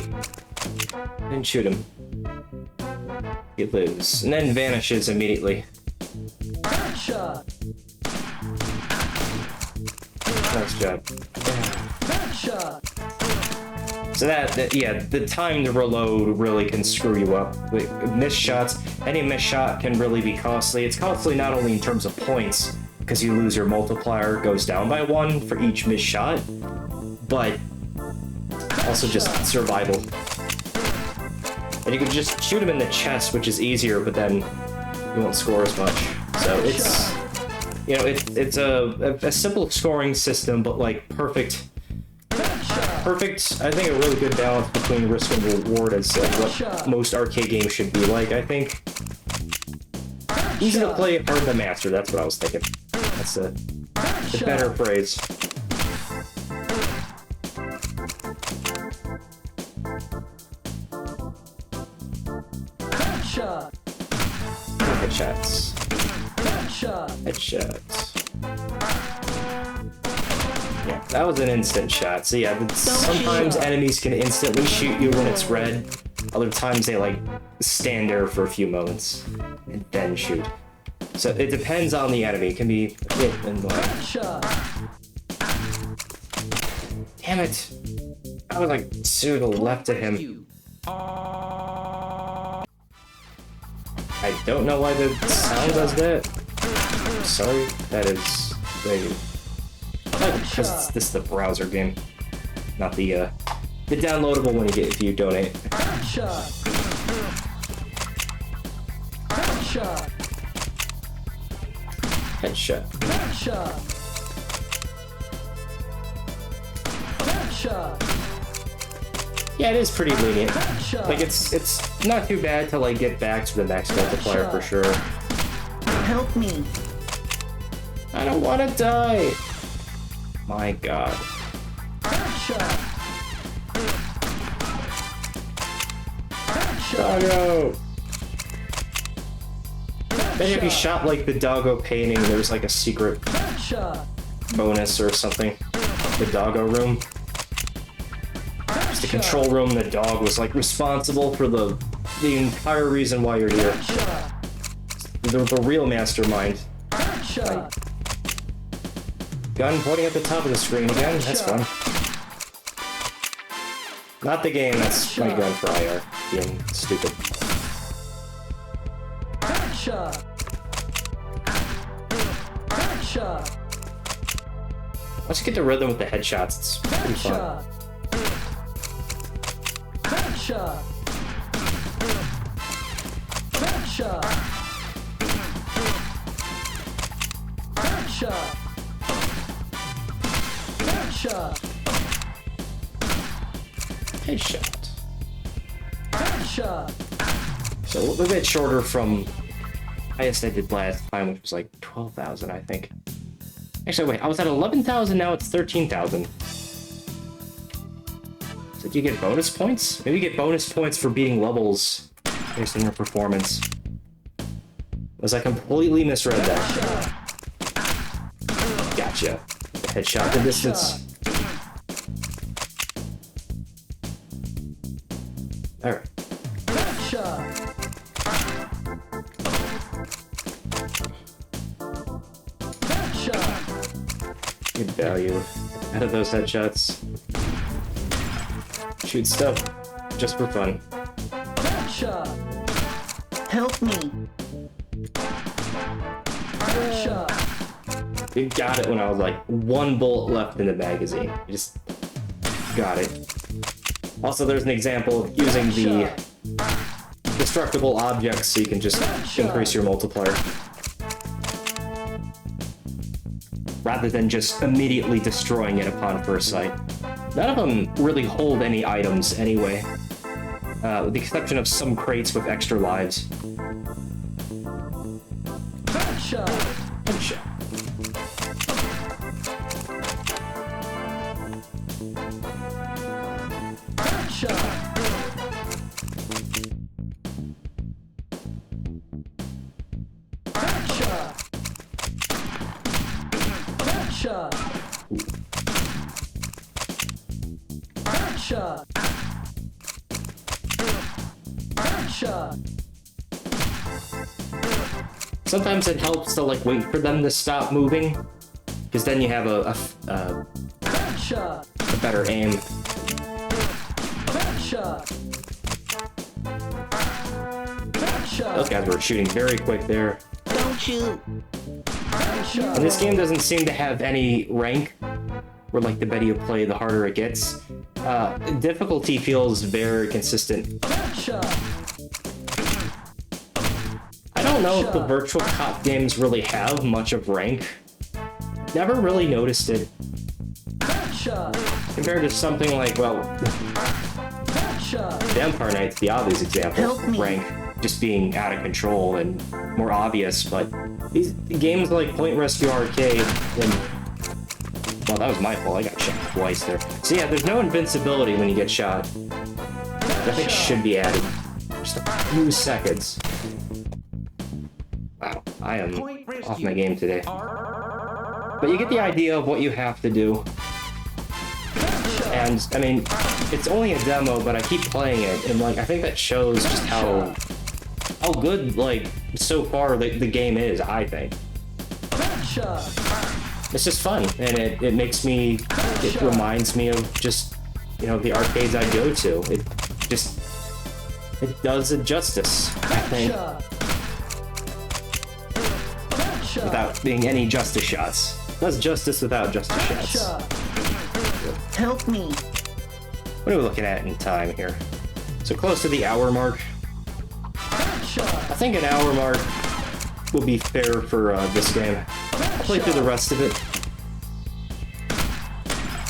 Speaker 1: Didn't shoot him. He lives, and then vanishes immediately.
Speaker 2: Headshot.
Speaker 1: Nice job.
Speaker 2: Headshot.
Speaker 1: So yeah, the time to reload really can screw you up. Like, missed shots, any missed shot can really be costly. It's costly not only in terms of points, because you lose your multiplier, goes down by 1 for each missed shot, but Also just survival. And you can just shoot him in the chest, which is easier, but then you won't score as much. So it's, you know, it's a simple scoring system, but like perfect, I think a really good balance between risk and reward is like what most arcade games should be like, I think. Easy to play, hard to master, that's what I was thinking. That's the better phrase. Headshots. Headshots. Yeah, that was an instant shot. So yeah, sometimes enemies can instantly shoot you when it's red. Other times they like stand there for a few moments and then shoot. So it depends on the enemy. It can be a hit and like... Damn it! I was like to the left of him. I don't know why the sound does that. I'm sorry, that is very... Because this is the browser game, not the downloadable one you get if you donate. Headshot. Yeah, it is pretty lenient. Like it's not too bad to like get back to the next multiplier for sure.
Speaker 3: Help me.
Speaker 1: I don't want to die. My God. Doggo. Then if you shot like the doggo painting, there's like a secret bonus or something. The doggo room. It's the control room. The dog was like responsible for the entire reason why you're here. The real mastermind. Like, gun pointing at the top of the screen again. That's fun. Not the game. That's my gun for IR. Being stupid. Once you get the rhythm with the headshots, it's pretty fun. Headshot. So a little bit shorter from highest I did last time, which was like 12,000, I think. Actually, wait, I was at 11,000, now it's 13,000. So do you get bonus points? Maybe you get bonus points for beating levels based on your performance. Was I completely misread that? Gotcha. Headshot the distance. Alright. Good value out of those headshots. Shoot stuff just for fun.
Speaker 3: Help me.
Speaker 1: You got it when I was like one bullet left in the magazine. You just got it. Also, there's an example of using the destructible objects so you can just increase your multiplier. Rather than just immediately destroying it upon first sight. None of them really hold any items anyway, with the exception of some crates with extra lives. Headshot. Sometimes it helps to like wait for them to stop moving, because then you have a better aim. Those guys were shooting very quick there.
Speaker 3: Don't shoot.
Speaker 1: And this game doesn't seem to have any rank, where like the better you play, the harder it gets. Difficulty feels very consistent.
Speaker 2: Headshot.
Speaker 1: I don't know if the virtual cop games really have much of rank. Never really noticed it
Speaker 2: Headshot.
Speaker 1: compared to something like, well,
Speaker 2: Headshot.
Speaker 1: Vampire Knight's the obvious example
Speaker 3: Help
Speaker 1: of
Speaker 3: me.
Speaker 1: rank just being out of control and more obvious, but these games like Point Rescue Arcade and well, that was my fault. I got shot twice there. So yeah, there's no invincibility when you get shot. I think should be added. Just a few seconds. Wow, I am
Speaker 4: Point
Speaker 1: off
Speaker 4: rescue.
Speaker 1: my game today.
Speaker 4: R.
Speaker 1: But you get the idea of what you have to do. And, I mean, it's only a demo, but I keep playing it, and, like, I think that shows just how good, like, so far the game is, I think.
Speaker 2: Headshot.
Speaker 1: It's just fun, and it makes me, it reminds me of just, you know, the arcades I go to. It does it justice, I think,
Speaker 2: Headshot. Headshot.
Speaker 1: without being any justice shots. It does justice without justice shots.
Speaker 2: Headshot.
Speaker 3: Help me.
Speaker 1: What are we looking at in time here? So close to the hour mark.
Speaker 2: Headshot.
Speaker 1: I think an hour mark will be fair for this game. I'll play through the rest of it.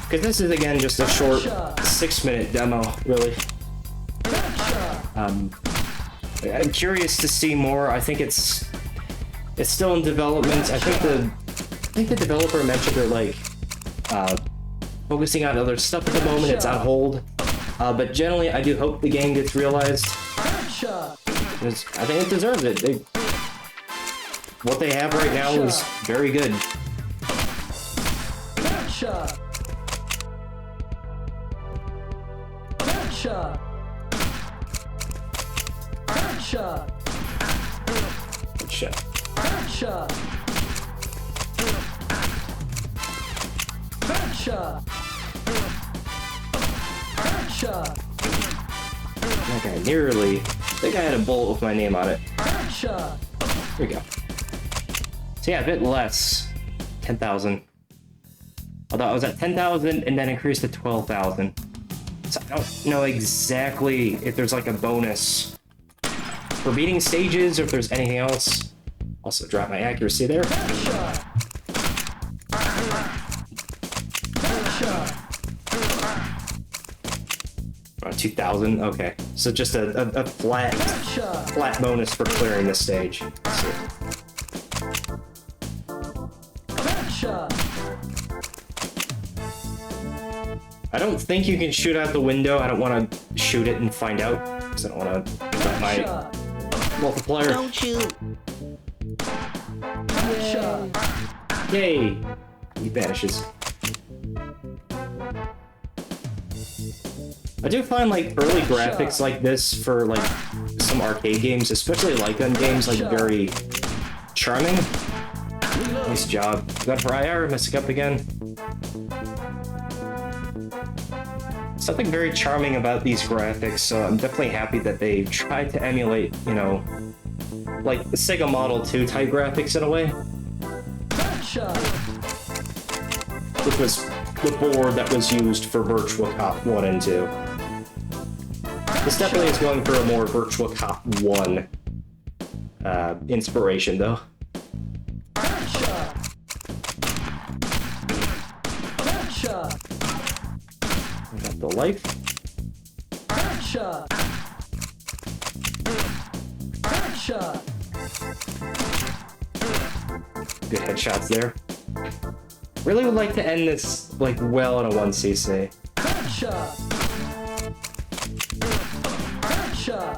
Speaker 1: Because this is, again, just a short 6-minute demo, really. I'm curious to see more. I think it's still in development. I think the developer mentioned they're, like, focusing on other stuff at the moment. It's on hold. But generally, I do hope the game gets realized.
Speaker 2: Headshot.
Speaker 1: Because I think it deserves it. What they have right now is very good.
Speaker 2: Headshot. Headshot. Headshot.
Speaker 1: Good shit.
Speaker 2: Headshot. Headshot. Headshot.
Speaker 1: Okay, nearly. I think I had a bullet with my name on it.
Speaker 2: Headshot.
Speaker 1: Here we go. So yeah, a bit less. 10,000. Although I was at 10,000 and then increased to 12,000. So I don't know exactly if there's like a bonus for beating stages or if there's anything else. Also drop my accuracy there.
Speaker 2: Headshot. Headshot.
Speaker 1: 2,000. Okay, so just a
Speaker 2: Headshot.
Speaker 1: flat bonus for clearing this stage. Let's see.
Speaker 2: Headshot.
Speaker 3: I
Speaker 1: don't think you can shoot out the window. I don't want to shoot it and find out because I don't want to let my multiplier.
Speaker 3: Don't shoot.
Speaker 1: Yay! He vanishes. I do find like early graphics like this for like some arcade games, especially light gun games, like very charming. Nice job. Gun for IR, messing up again. Something very charming about these graphics, so I'm definitely happy that they tried to emulate, you know, like the Sega Model 2 type graphics in a way. Which was the board that was used for Virtual Cop 1 and 2. This definitely is going for a more Virtual Cop 1 inspiration, though. I got the life. Good headshots there. Really would like to end this like well in a 1cc.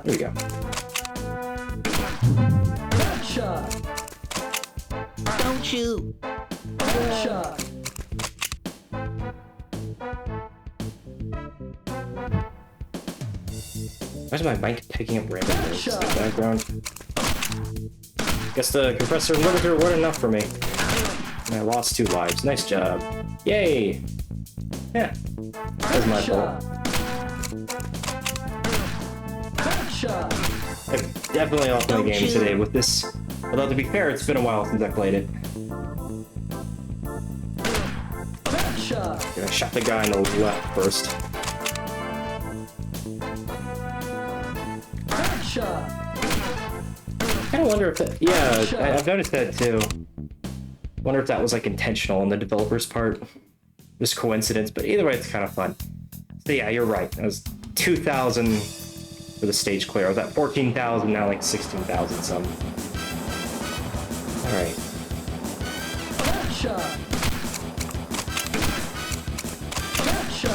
Speaker 1: Here we go.
Speaker 3: Don't shoot.
Speaker 1: Why is my mic picking up random notes in the background? Guess the compressor limiter weren't enough for me. And I lost 2 lives. Nice job. Yay! Yeah. That was my fault. I'm definitely off my game today with this. Although to be fair, it's been a while since I played it. Okay, I shot the guy on the left first.
Speaker 2: Gotcha.
Speaker 1: I kind of wonder if that, yeah, I've noticed that too. Wonder if that was like intentional on the developer's part. Just coincidence, but either way, it's kind of fun. So yeah, you're right. It was 2,000 for the stage clear. I was at 14,000, now like 16,000 some. All right.
Speaker 2: Gotcha. Gotcha.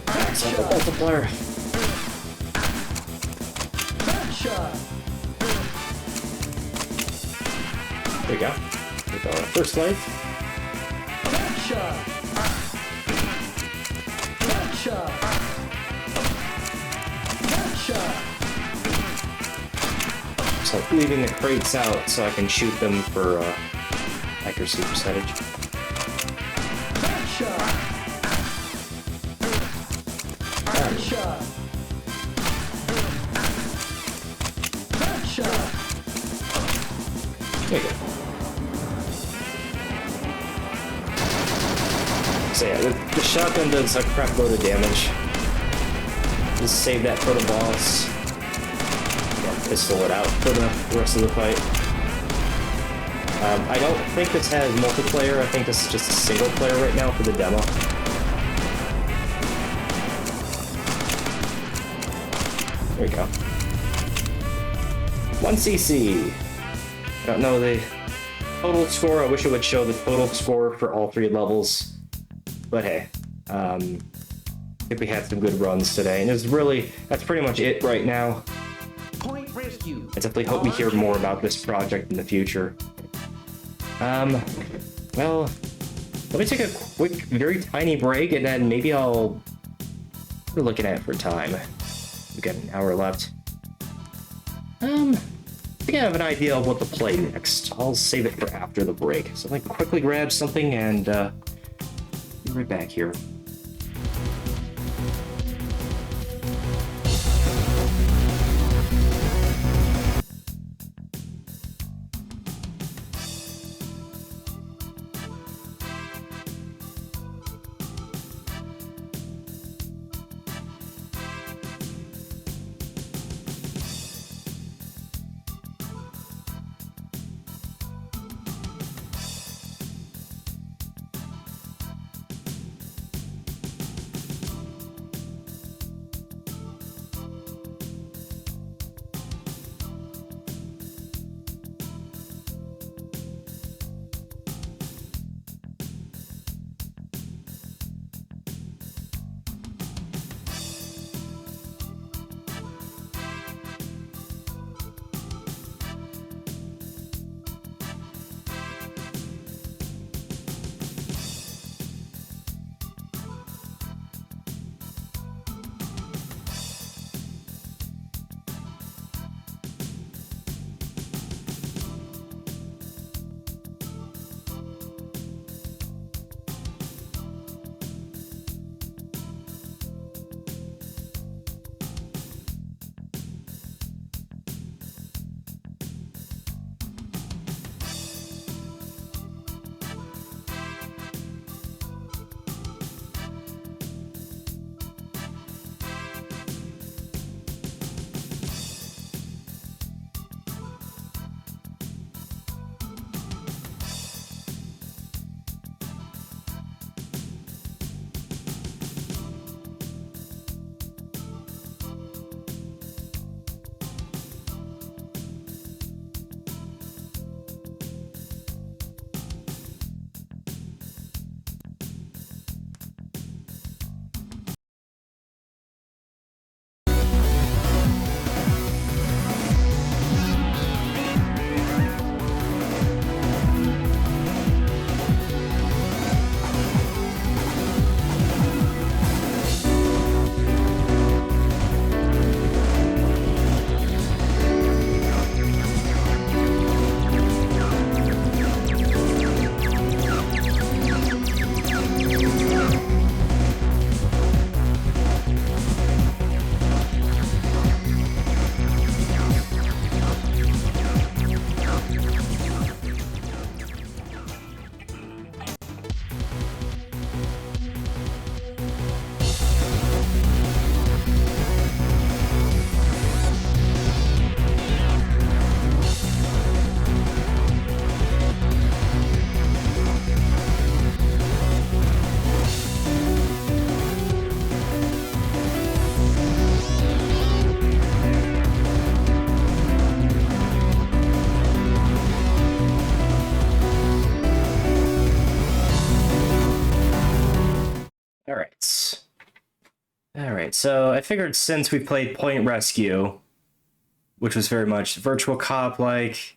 Speaker 1: Excellent multiplier.
Speaker 2: Gotcha.
Speaker 1: There you go. With our first life.
Speaker 2: Gotcha. Gotcha. Gotcha.
Speaker 1: So leaving the crates out so I can shoot them for accuracy percentage.
Speaker 2: Gotcha. Gotcha. Gotcha.
Speaker 1: There you go. So yeah, the shotgun does a crap load of damage. Just save that for the boss. Yeah, pistol it out for the rest of the fight. I don't think this has multiplayer. I think this is just a single player right now for the demo. There you go. 1 CC. I don't know the total score. I wish it would show the total score for all 3 levels. But hey, I think we had some good runs today. And that's pretty much it right now.
Speaker 4: Point rescue.
Speaker 1: I definitely hope we hear more about this project in the future. Well, let me take a quick, very tiny break, and then maybe we're looking at it for time. We've got an hour left. I think I have an idea of what to play next. I'll save it for after the break. So let me quickly grab something and be right back here. All right, so I figured since we played Point Rescue, which was very much virtual cop like,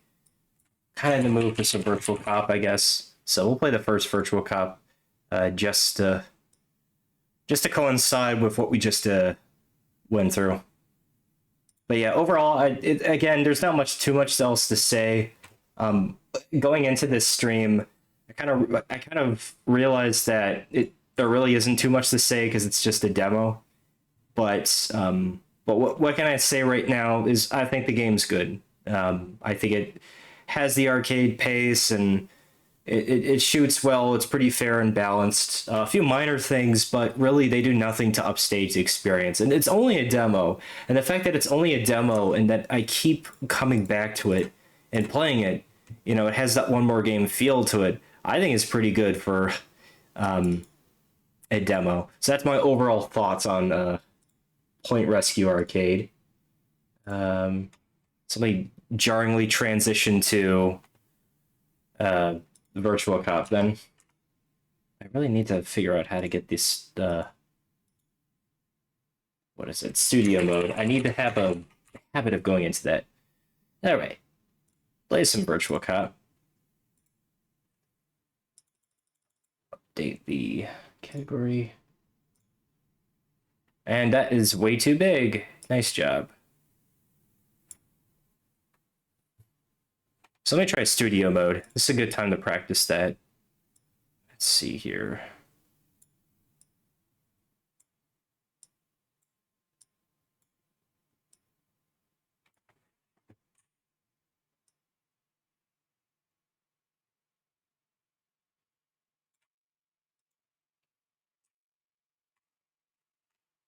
Speaker 1: kind of in the mood for some virtual cop, I guess. So we'll play the first virtual cop, just to coincide with what we just went through. But yeah, overall, again, there's not too much else to say. Going into this stream, I kind of realized that there really isn't too much to say because it's just a demo. But what can I say right now is I think the game's good. I think it has the arcade pace and it shoots well. It's pretty fair and balanced. A few minor things, but really they do nothing to upstage the experience. And it's only a demo. And the fact that it's only a demo and that I keep coming back to it and playing it, you know, it has that one more game feel to it. I think it's pretty good for a demo. So that's my overall thoughts on Point Rescue Arcade. Somebody jarringly transition to Virtual Cop then. I really need to figure out how to get this what is it, studio mode. I need to have a habit of going into that. All right, play some Virtual Cop. Update the category. And that is way too big. Nice job. So let me try studio mode. This is a good time to practice that. Let's see here.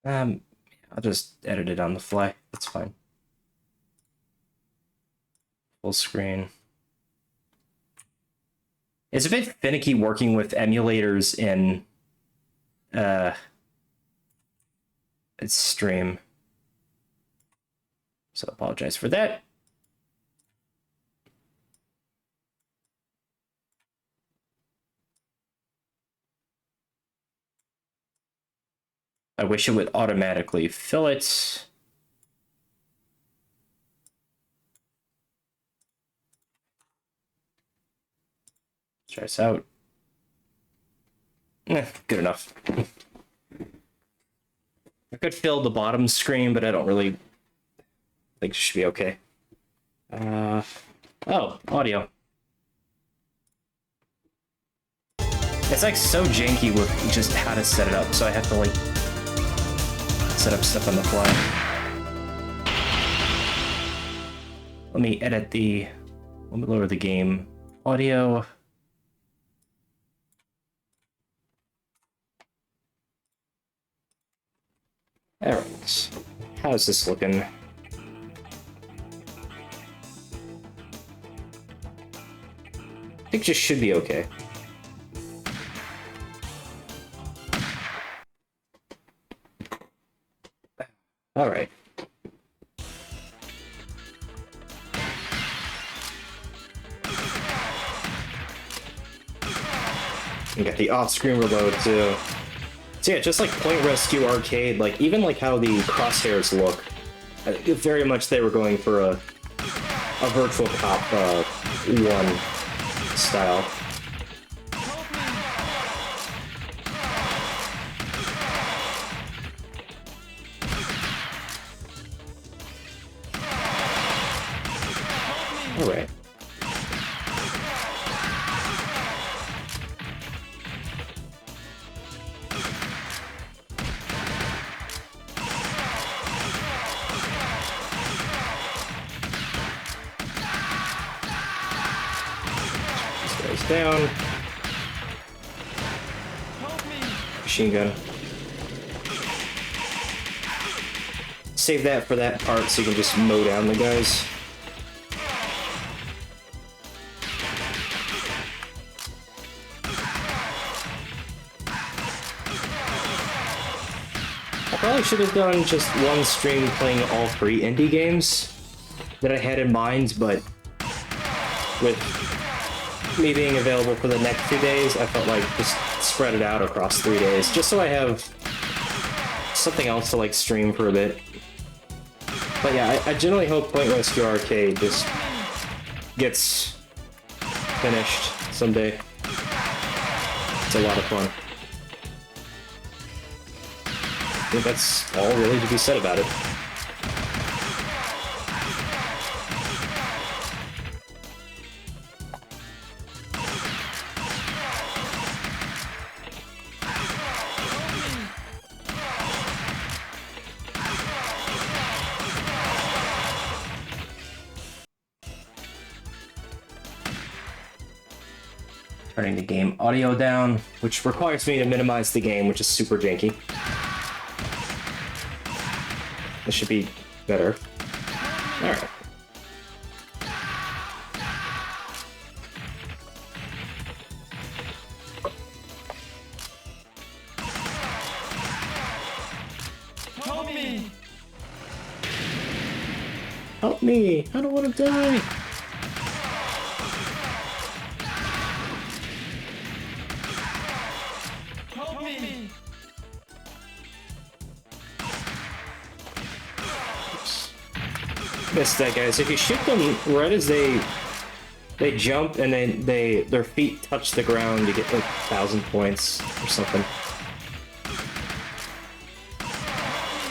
Speaker 1: I'll just edit it on the fly. That's fine. Full screen. It's a bit finicky working with emulators in stream. So I apologize for that. I wish it would automatically fill it. Try this out. Good enough. I could fill the bottom screen, but I don't really think it should be okay. Oh, audio. It's like so janky with just how to set it up, so I have to like set up stuff on the fly. Let me lower the game audio. Alright, how's this looking? I think this should be okay. Alright. You got the off-screen reload too. So yeah, just like Point Rescue Arcade, like even like how the crosshairs look, very much they were going for a Virtual Cop 1 style. All right. Down. Machine gun. Save that for that part so you can just mow down the guys. I probably should have done just one stream playing all 3 indie games that I had in mind, but with me being available for the next 2 days, I felt like just spread it out across 3 days, just so I have something else to like stream for a bit. But yeah, I generally hope Point Rescue Arcade just gets finished someday. It's a lot of fun. I think that's all really to be said about it. Turning the game audio down, which requires me to minimize the game, which is super janky. This should be better. Alright.
Speaker 2: Help me!
Speaker 1: Help me! I don't want to die!
Speaker 2: Help me!
Speaker 1: Missed that, guys. If you shoot them right as they jump and then their feet touch the ground, you get like 1,000 points or something.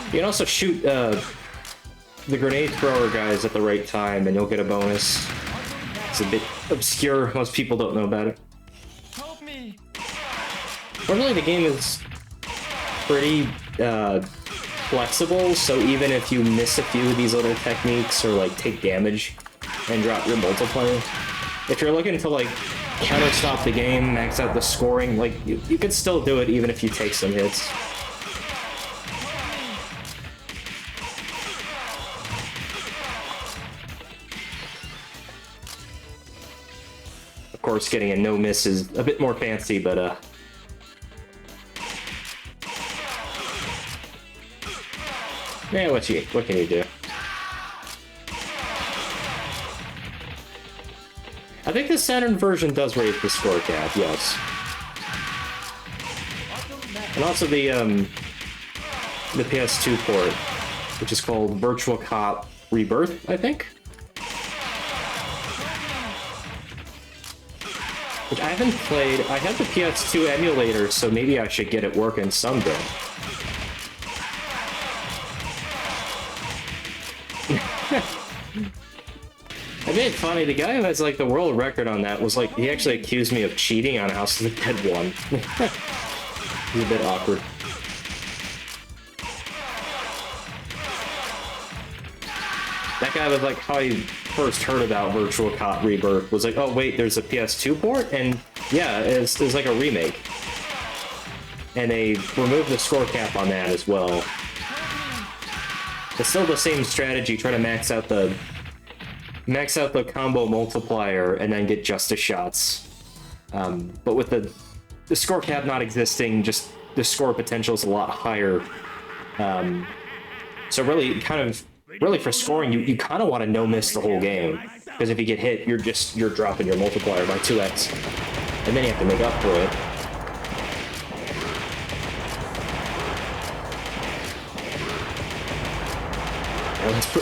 Speaker 1: You can also shoot the grenade thrower guys at the right time, and you'll get a bonus. It's a bit obscure. Most people don't know about it.
Speaker 2: Help me!
Speaker 1: Normally, the game is pretty flexible, so even if you miss a few of these little techniques or like take damage and drop your multiplier, if you're looking to like counter stop the game, max out the scoring, like you can still do it even if you take some hits. Of course, getting a no miss is a bit more fancy, but yeah, what can you do? I think the Saturn version does raise the score cap, yes. And also the PS2 port, which is called Virtual Cop Rebirth, I think. Which I haven't played. I have the PS2 emulator, so maybe I should get it working someday. I made it funny, the guy who has like the world record on that was like, he actually accused me of cheating on House of the Dead 1. He's a bit awkward. That guy was like, how he first heard about Virtual Cop Rebirth was like, oh wait, there's a PS2 port? And yeah, it's like a remake. And they removed the score cap on that as well. It's still the same strategy, try to max out the combo multiplier and then get justice shots. But with the score cap not existing, just the score potential is a lot higher. So really, for scoring, you kind of want to no miss the whole game, because if you get hit, you're dropping your multiplier by 2x, and then you have to make up for it.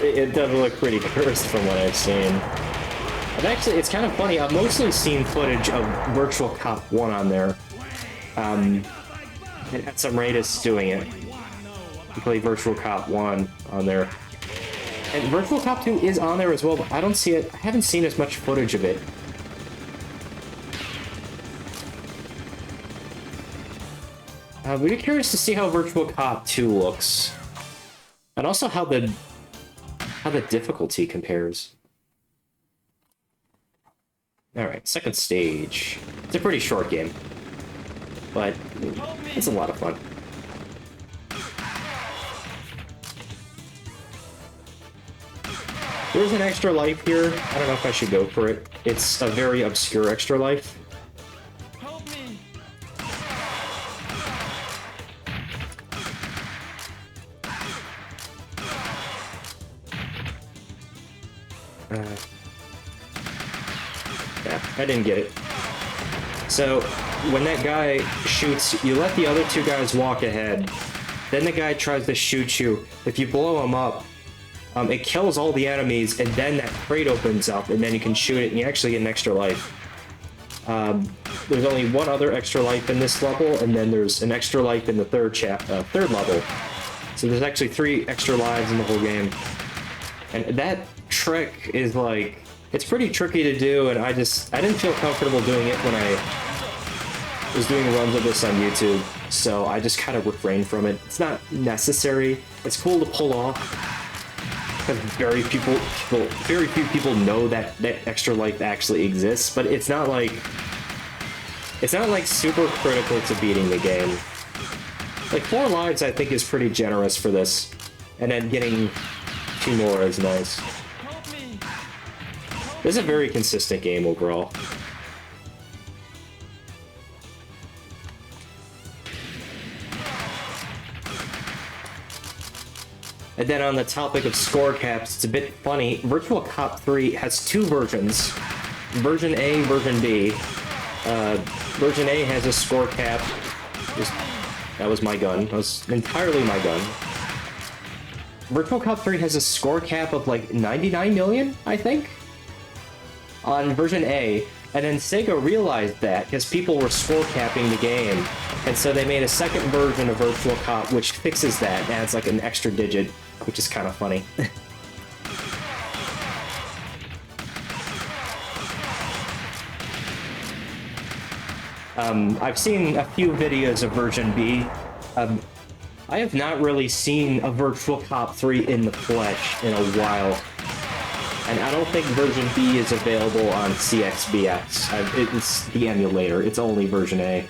Speaker 1: It does look pretty cursed from what I've seen. It's kind of funny, I've mostly seen footage of Virtual Cop 1 on there. And had some Raiders doing it. You play Virtual Cop 1 on there. And Virtual Cop 2 is on there as well, but I don't see it. I haven't seen as much footage of it. We'd be curious to see how Virtual Cop 2 looks. And also how the difficulty compares. Alright, second stage. It's a pretty short game, but it's a lot of fun. There's an extra life here. I don't know if I should go for it. It's a very obscure extra life.
Speaker 2: Help me!
Speaker 1: Yeah, I didn't get it. So, when that guy shoots, you let the other two guys walk ahead, then the guy tries to shoot you. If you blow him up, it kills all the enemies, and then that crate opens up, and then you can shoot it, and you actually get an extra life. There's only one other extra life in this level, and then there's an extra life in the third level. So there's actually 3 extra lives in the whole game. And that trick is like, it's pretty tricky to do, and I didn't feel comfortable doing it when I was doing runs of this on YouTube, so I just kind of refrained from it. It's not necessary. It's cool to pull off, because very few people know that extra life actually exists, but it's not like super critical to beating the game. Like 4 lives I think is pretty generous for this, and then getting 2 more is nice.
Speaker 2: Help me.
Speaker 1: This is a very consistent game overall. And then on the topic of score caps, it's a bit funny. Virtual Cop 3 has 2 versions. Version A, version B. Version A has a score cap. That was my gun. That was entirely my gun. Virtual Cop 3 has a score cap of like 99 million, I think, on version A. And then Sega realized that because people were score capping the game. And so they made a second version of Virtual Cop which fixes that and adds like an extra digit, which is kind of funny. I've seen a few videos of version B. I have not really seen a Virtual Cop 3 in the flesh in a while. And I don't think version B is available on CXBX. It's the emulator. It's only version A.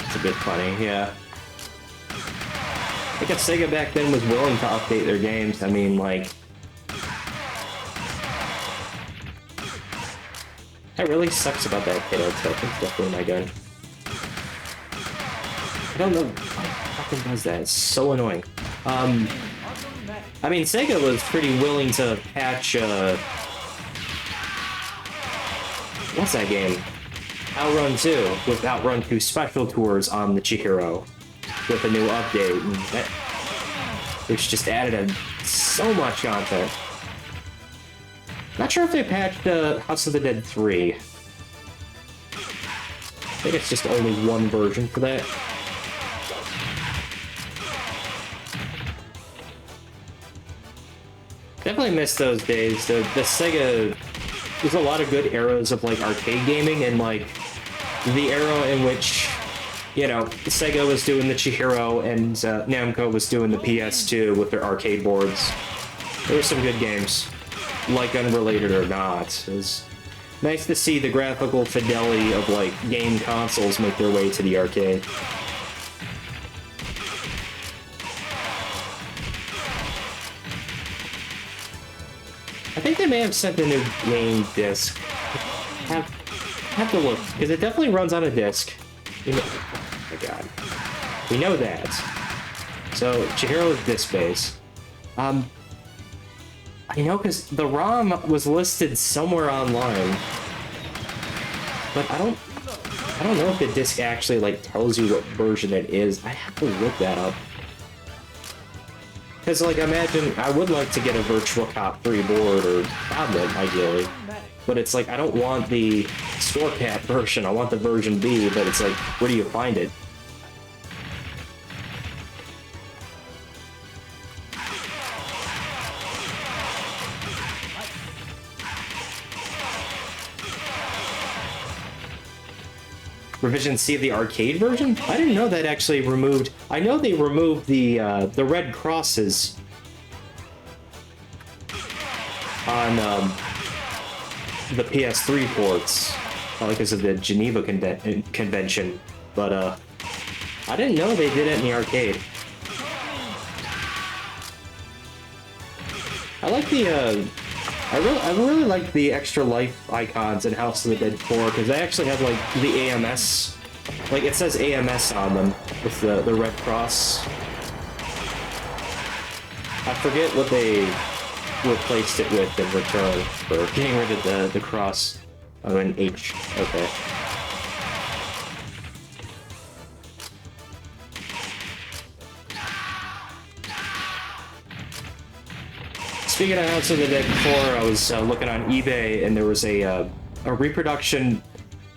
Speaker 1: It's a bit funny, yeah. I guess Sega back then was willing to update their games. I mean, like... That really sucks about that kiddo tilt. It's definitely my gun. I don't know why it fucking does that. It's so annoying. I mean, Sega was pretty willing to patch, what's that game? Outrun 2, with Outrun 2 Special Tours on the Chihiro, with a new update, and that, which just added so much content. Not sure if they patched House of the Dead 3. I think it's just only one version for that. Definitely miss those days. The Sega... There's a lot of good eras of, like, arcade gaming, and, like, the era in which, you know, Sega was doing the Chihiro and Namco was doing the PS2 with their arcade boards. There were some good games. Like, unrelated or not. It was nice to see the graphical fidelity of, like, game consoles make their way to the arcade. I think they may have sent a new game disc. Have to look, because it definitely runs on a disc. Oh my god. We know that. So, Chihiro is disc-based. I know, because the ROM was listed somewhere online, but I don't know if the disc actually, like, tells you what version it is. I have to look that up. Because, like, imagine, I would like to get a Virtual Cop 3 board, or tablet, ideally, but it's like, I don't want the score cap version, I want the version B, but it's like, where do you find it? Revision C of the arcade version? I didn't know that actually removed... I know they removed the red crosses on the PS3 ports, probably because of the Geneva Convention, but I didn't know they did it in the arcade. I like the I really like the extra life icons in House of the Dead 4, because they actually have, like, the AMS. Like, it says AMS on them with the red cross. I forget what they replaced it with in return for getting rid of the cross. Oh, an H. Okay. Speaking of House of the Dead 4, I was looking on eBay, and there was a reproduction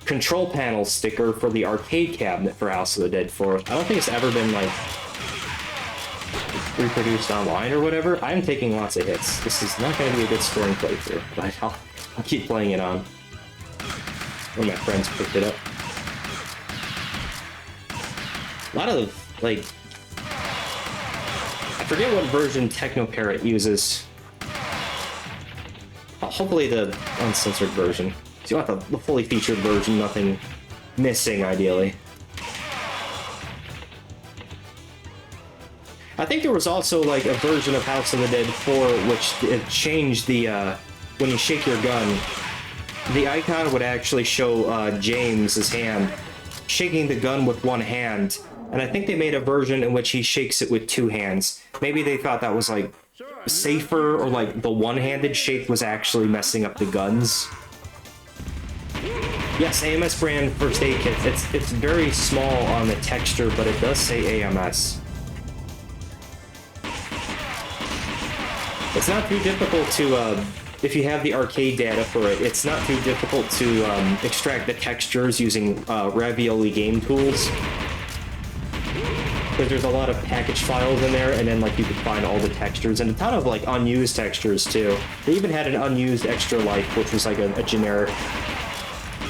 Speaker 1: control panel sticker for the arcade cabinet for House of the Dead 4. I don't think it's ever been, like, reproduced online or whatever. I'm taking lots of hits. This is not going to be a good scoring playthrough, but I'll keep playing it on. One of my friends picked it up. A lot of, like... I forget what version Technoparrot uses. Hopefully the uncensored version. So you want the fully featured version, nothing missing, ideally. I think there was also, like, a version of House of the Dead 4 which it changed the, when you shake your gun, the icon would actually show James's hand shaking the gun with one hand, and I think they made a version in which he shakes it with two hands. Maybe they thought that was, like, safer, or, like, the one-handed shake was actually messing up the guns. Yes, AMS brand first aid kit. It's very small on the texture, but it does say AMS. It's not too difficult to, if you have the arcade data for it, it's not too difficult to extract the textures using Ravioli game tools. Because there's a lot of package files in there, and then, like, you can find all the textures, and a ton of, like, unused textures, too. They even had an unused Extra Life, which was, like, a generic,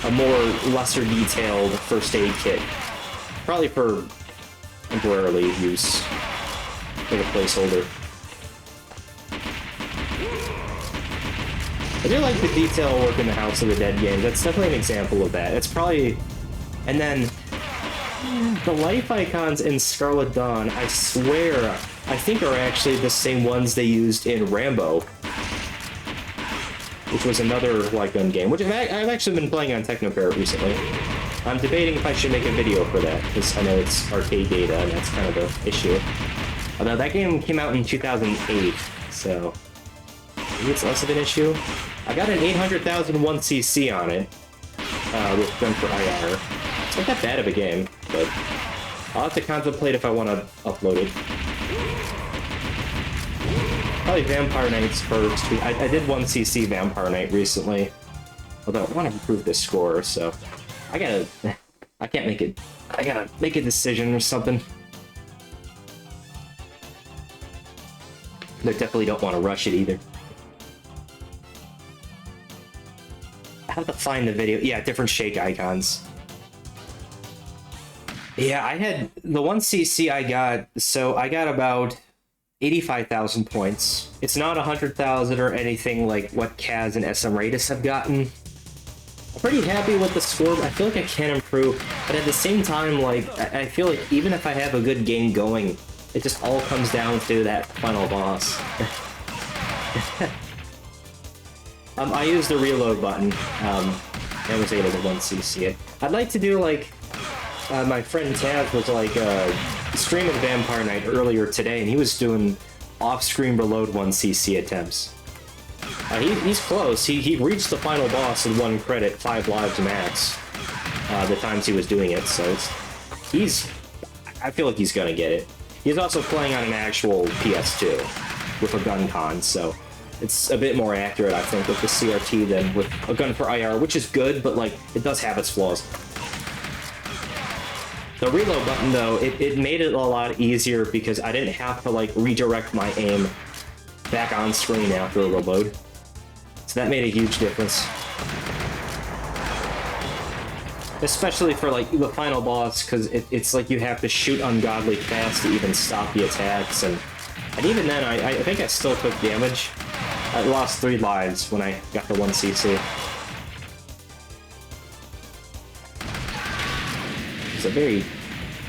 Speaker 1: a more lesser detailed first aid kit. Probably for temporarily use, like a placeholder. I do like the detail work in the House of the Dead games. That's definitely an example of that. It's probably... And then... the life icons in Scarlet Dawn, I swear, I think are actually the same ones they used in Rambo. Which was another light gun game, which I've actually been playing on Technoparrot recently. I'm debating if I should make a video for that, because I know it's arcade data, and that's kind of the issue. Although that game came out in 2008, so... maybe it's less of an issue. I got an 800,001cc on it, with Gun for IR. It's not that bad of a game, but I'll have to contemplate if I want to upload it. Probably Vampire Knight's first. I did 1cc Vampire Knight recently, although I want to improve the score, so I can't make it. I gotta make a decision or something. I definitely don't want to rush it either. I have to find the video. Yeah, different shake icons. Yeah, I had the 1cc I got, so I got about 85,000 points. It's not 100,000 or anything like what Kaz and SM Raidus have gotten. I'm pretty happy with the score, but I feel like I can improve. But at the same time, like, I feel like even if I have a good game going, it just all comes down to that final boss. I used the reload button, and was able to 1cc it. I'd like to do, like, my friend Taz was, like, streaming Vampire Knight earlier today, and he was doing off-screen reload 1cc attempts. He's close. He reached the final boss in 1 credit, 5 lives max, the times he was doing it, so I feel like he's gonna get it. He's also playing on an actual PS2 with a gun con, so it's a bit more accurate, I think, with the CRT than with a gun for IR, which is good, but, like, it does have its flaws. The reload button, though, it made it a lot easier because I didn't have to, like, redirect my aim back on screen after a reload. So that made a huge difference. Especially for, like, the final boss, because it's like you have to shoot ungodly fast to even stop the attacks, and even then, I think I still took damage. I lost 3 lives when I got the 1cc. It's a very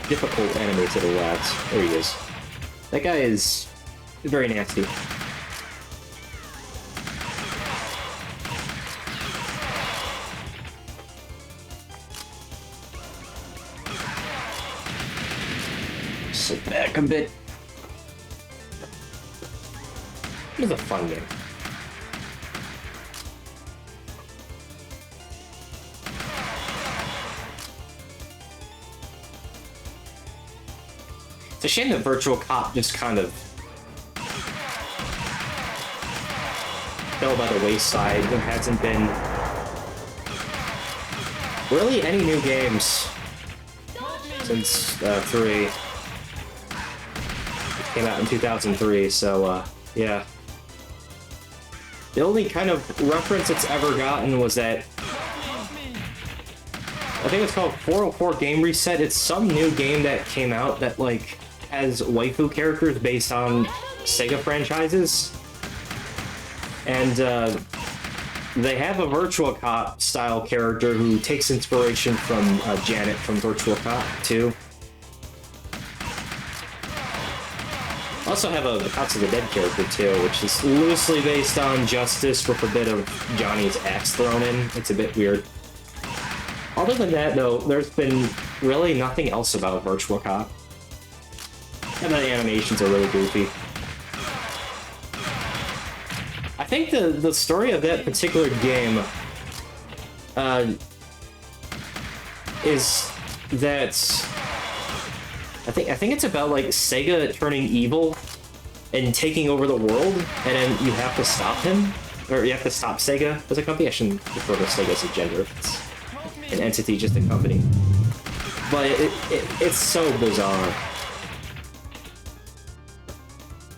Speaker 1: difficult enemy to the left. There he is. That guy is very nasty. Sit back a bit. It was a fun game. It's a shame that Virtual Cop just kind of fell by the wayside. There hasn't been really any new games since 3. It came out in 2003, so yeah. The only kind of reference it's ever gotten was that I think it's called 404 Game Reset. It's some new game that came out that like has waifu characters based on Sega franchises. And they have a Virtual Cop style character who takes inspiration from Janet from Virtual Cop 2. Also have a House of the Dead character too, which is loosely based on Justice with a bit of Johnny's axe thrown in. It's a bit weird. Other than that, though, there's been really nothing else about Virtual Cop. And the animations are really goofy. I think the story of that particular game is that I think it's about like Sega turning evil and taking over the world, and then you have to stop him, or you have to stop Sega as a company. I shouldn't refer to Sega as a gender. It's an entity, just a company. But it's so bizarre.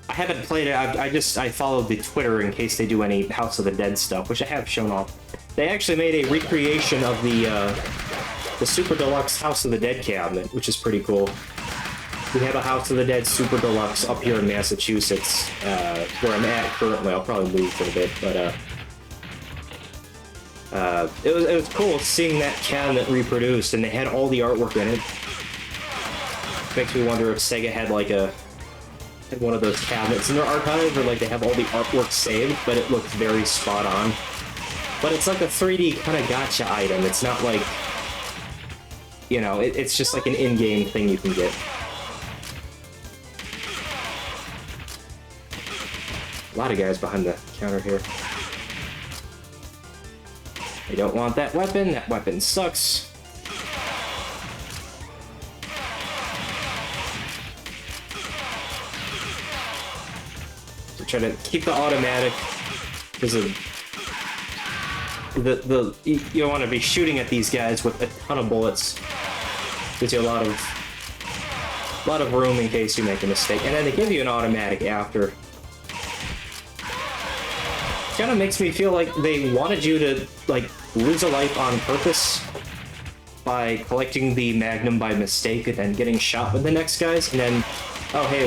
Speaker 1: I haven't played it. I followed the Twitter in case they do any House of the Dead stuff, which I have shown off. They actually made a recreation of the Super Deluxe House of the Dead cabinet, which is pretty cool. We have a House of the Dead Super Deluxe up here in Massachusetts, where I'm at currently. I'll probably move for a bit, but it was cool seeing that cabinet reproduced, and they had all the artwork in it. Makes me wonder if Sega had like had one of those cabinets in their archive, or like they have all the artwork saved, but it looks very spot on. But it's like a 3D kind of gotcha item. It's not like, you know, it's just like an in-game thing you can get. A lot of guys behind the counter here. I don't want that weapon. That weapon sucks. So try to keep the automatic because of you don't want to be shooting at these guys with a ton of bullets. Gives you a lot of room in case you make a mistake, and then they give you an automatic after. Kind of makes me feel like they wanted you to like lose a life on purpose by collecting the Magnum by mistake and then getting shot with the next guys, and then, oh hey,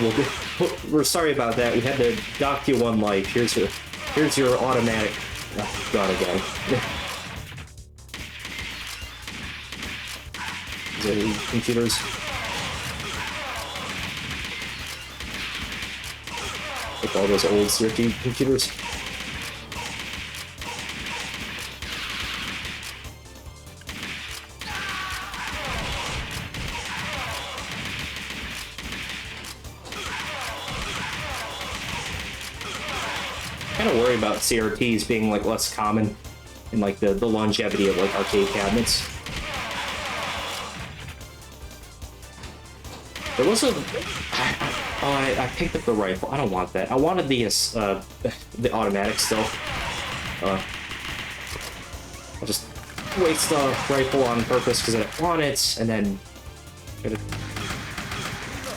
Speaker 1: we're sorry about that. We had to dock you 1 life. Here's your automatic. Oh, gone again. The computers. Like all those old CRT computers. Kind of worry about CRTs being like less common in like the longevity of like arcade cabinets. There was I picked up the rifle. I don't want that. I wanted the automatic still. I'll just waste the rifle on purpose because I don't want it, and then try to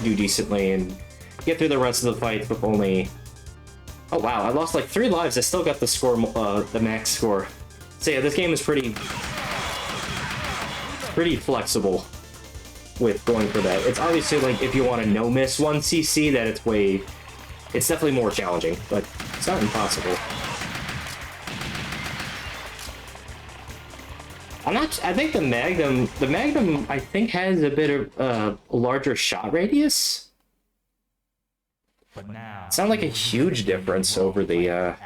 Speaker 1: do decently and get through the rest of the fight with only. Oh wow, I lost like 3 lives. I still got the score, the max score. So yeah, this game is pretty flexible with going for that. It's obviously like if you want to no miss 1 CC, that it's definitely more challenging, but it's not impossible. I think the Magnum I think has a bit of a larger shot radius. It's not like a huge difference over the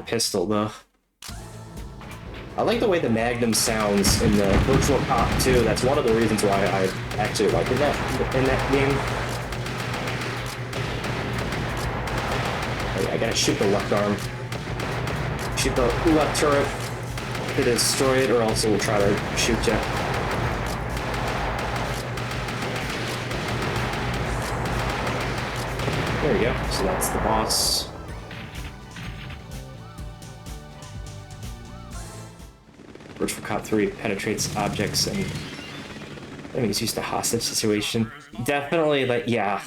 Speaker 1: pistol, though. I like the way the Magnum sounds in the Virtual Cop 2. That's one of the reasons why I actually like it in that game. I gotta shoot the left arm. Shoot the left turret to destroy it, or else it will try to shoot you. There we go. So that's the boss. Virtual Cop 3 penetrates objects and enemies used to hostage situation. Definitely, like, yeah.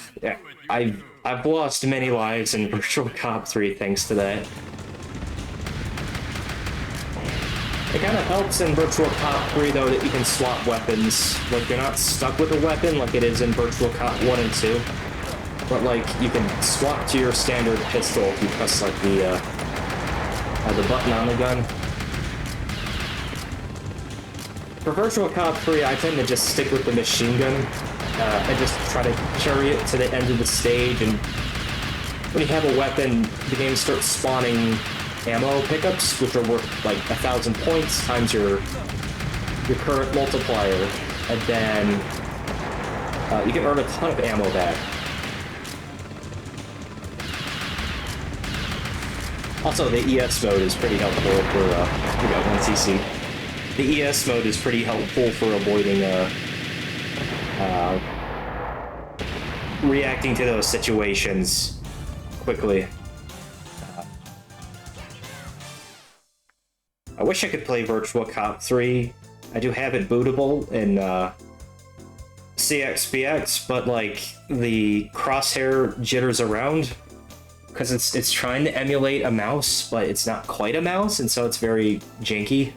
Speaker 1: I've lost many lives in Virtual Cop 3 thanks to that. It kind of helps in Virtual Cop 3, though, that you can swap weapons. Like, you're not stuck with a weapon like it is in Virtual Cop 1 and 2. But, like, you can swap to your standard pistol if you press, like, the button on the gun. For Virtual Cop 3, I tend to just stick with the machine gun and just try to carry it to the end of the stage. And when you have a weapon, the game starts spawning ammo pickups, which are worth like 1,000 points times your current multiplier, and then you can earn a ton of ammo back. Also, the ES mode is pretty helpful for we got 1cc. The ES mode is pretty helpful for avoiding reacting to those situations quickly. I wish I could play Virtual Cop 3. I do have it bootable in CXPX, but like the crosshair jitters around because it's trying to emulate a mouse, but it's not quite a mouse, and so it's very janky.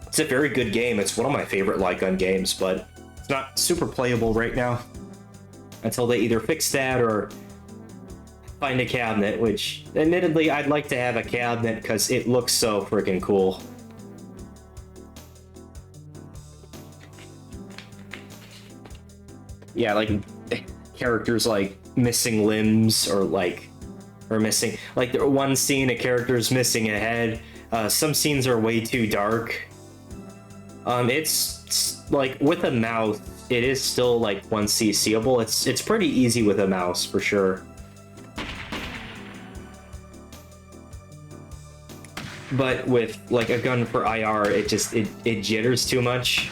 Speaker 1: It's a very good game. It's one of my favorite light gun games, but it's not super playable right now until they either fix that or find a cabinet, which admittedly I'd like to have a cabinet because it looks so freaking cool. Yeah, like characters like missing limbs or missing, like there one scene a character's missing a head. Some scenes are way too dark. It's like with a mouse, it is still like 1C seeable. It's pretty easy with a mouse for sure. But with like a gun for IR, it jitters too much,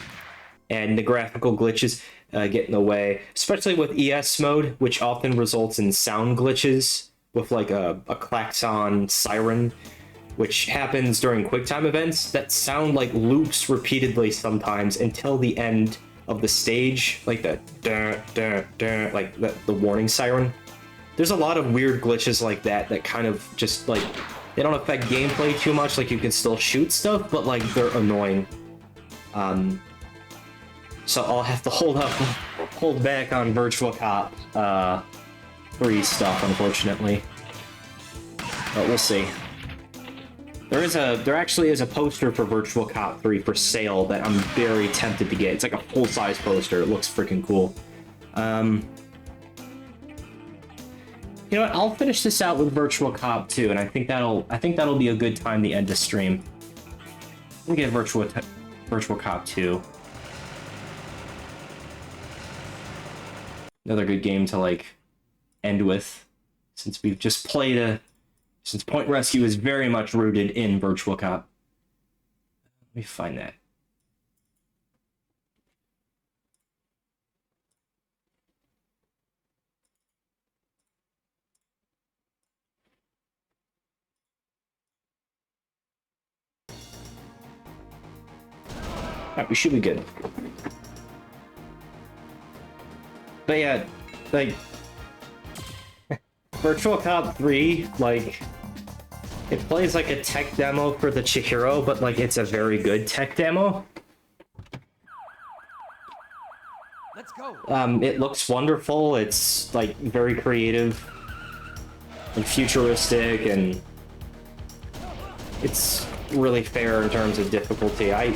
Speaker 1: and the graphical glitches get in the way, especially with ES mode, which often results in sound glitches with like a klaxon siren, which happens during QuickTime events that sound like loops repeatedly sometimes until the end of the stage, like that like the warning siren. There's a lot of weird glitches like that kind of just like, they don't affect gameplay too much, like you can still shoot stuff, but like they're annoying. So I'll have to hold back on Virtual Cop 3 stuff, unfortunately. But we'll see. There actually is a poster for Virtual Cop 3 for sale that I'm very tempted to get. It's like a full-size poster. It looks freaking cool. You know what? I'll finish this out with Virtual Cop 2, and I think that'll be a good time to end the stream. We'll get Virtual Cop 2. Another good game to like end with, since we've just played since Point Rescue is very much rooted in Virtual Cop. Let me find that. Alright, we should be good. But yeah, like Virtual Cop 3, like it plays like a tech demo for the Chihiro, but like it's a very good tech demo.
Speaker 2: Let's go.
Speaker 1: It looks wonderful. It's like very creative and futuristic, and it's really fair in terms of difficulty. I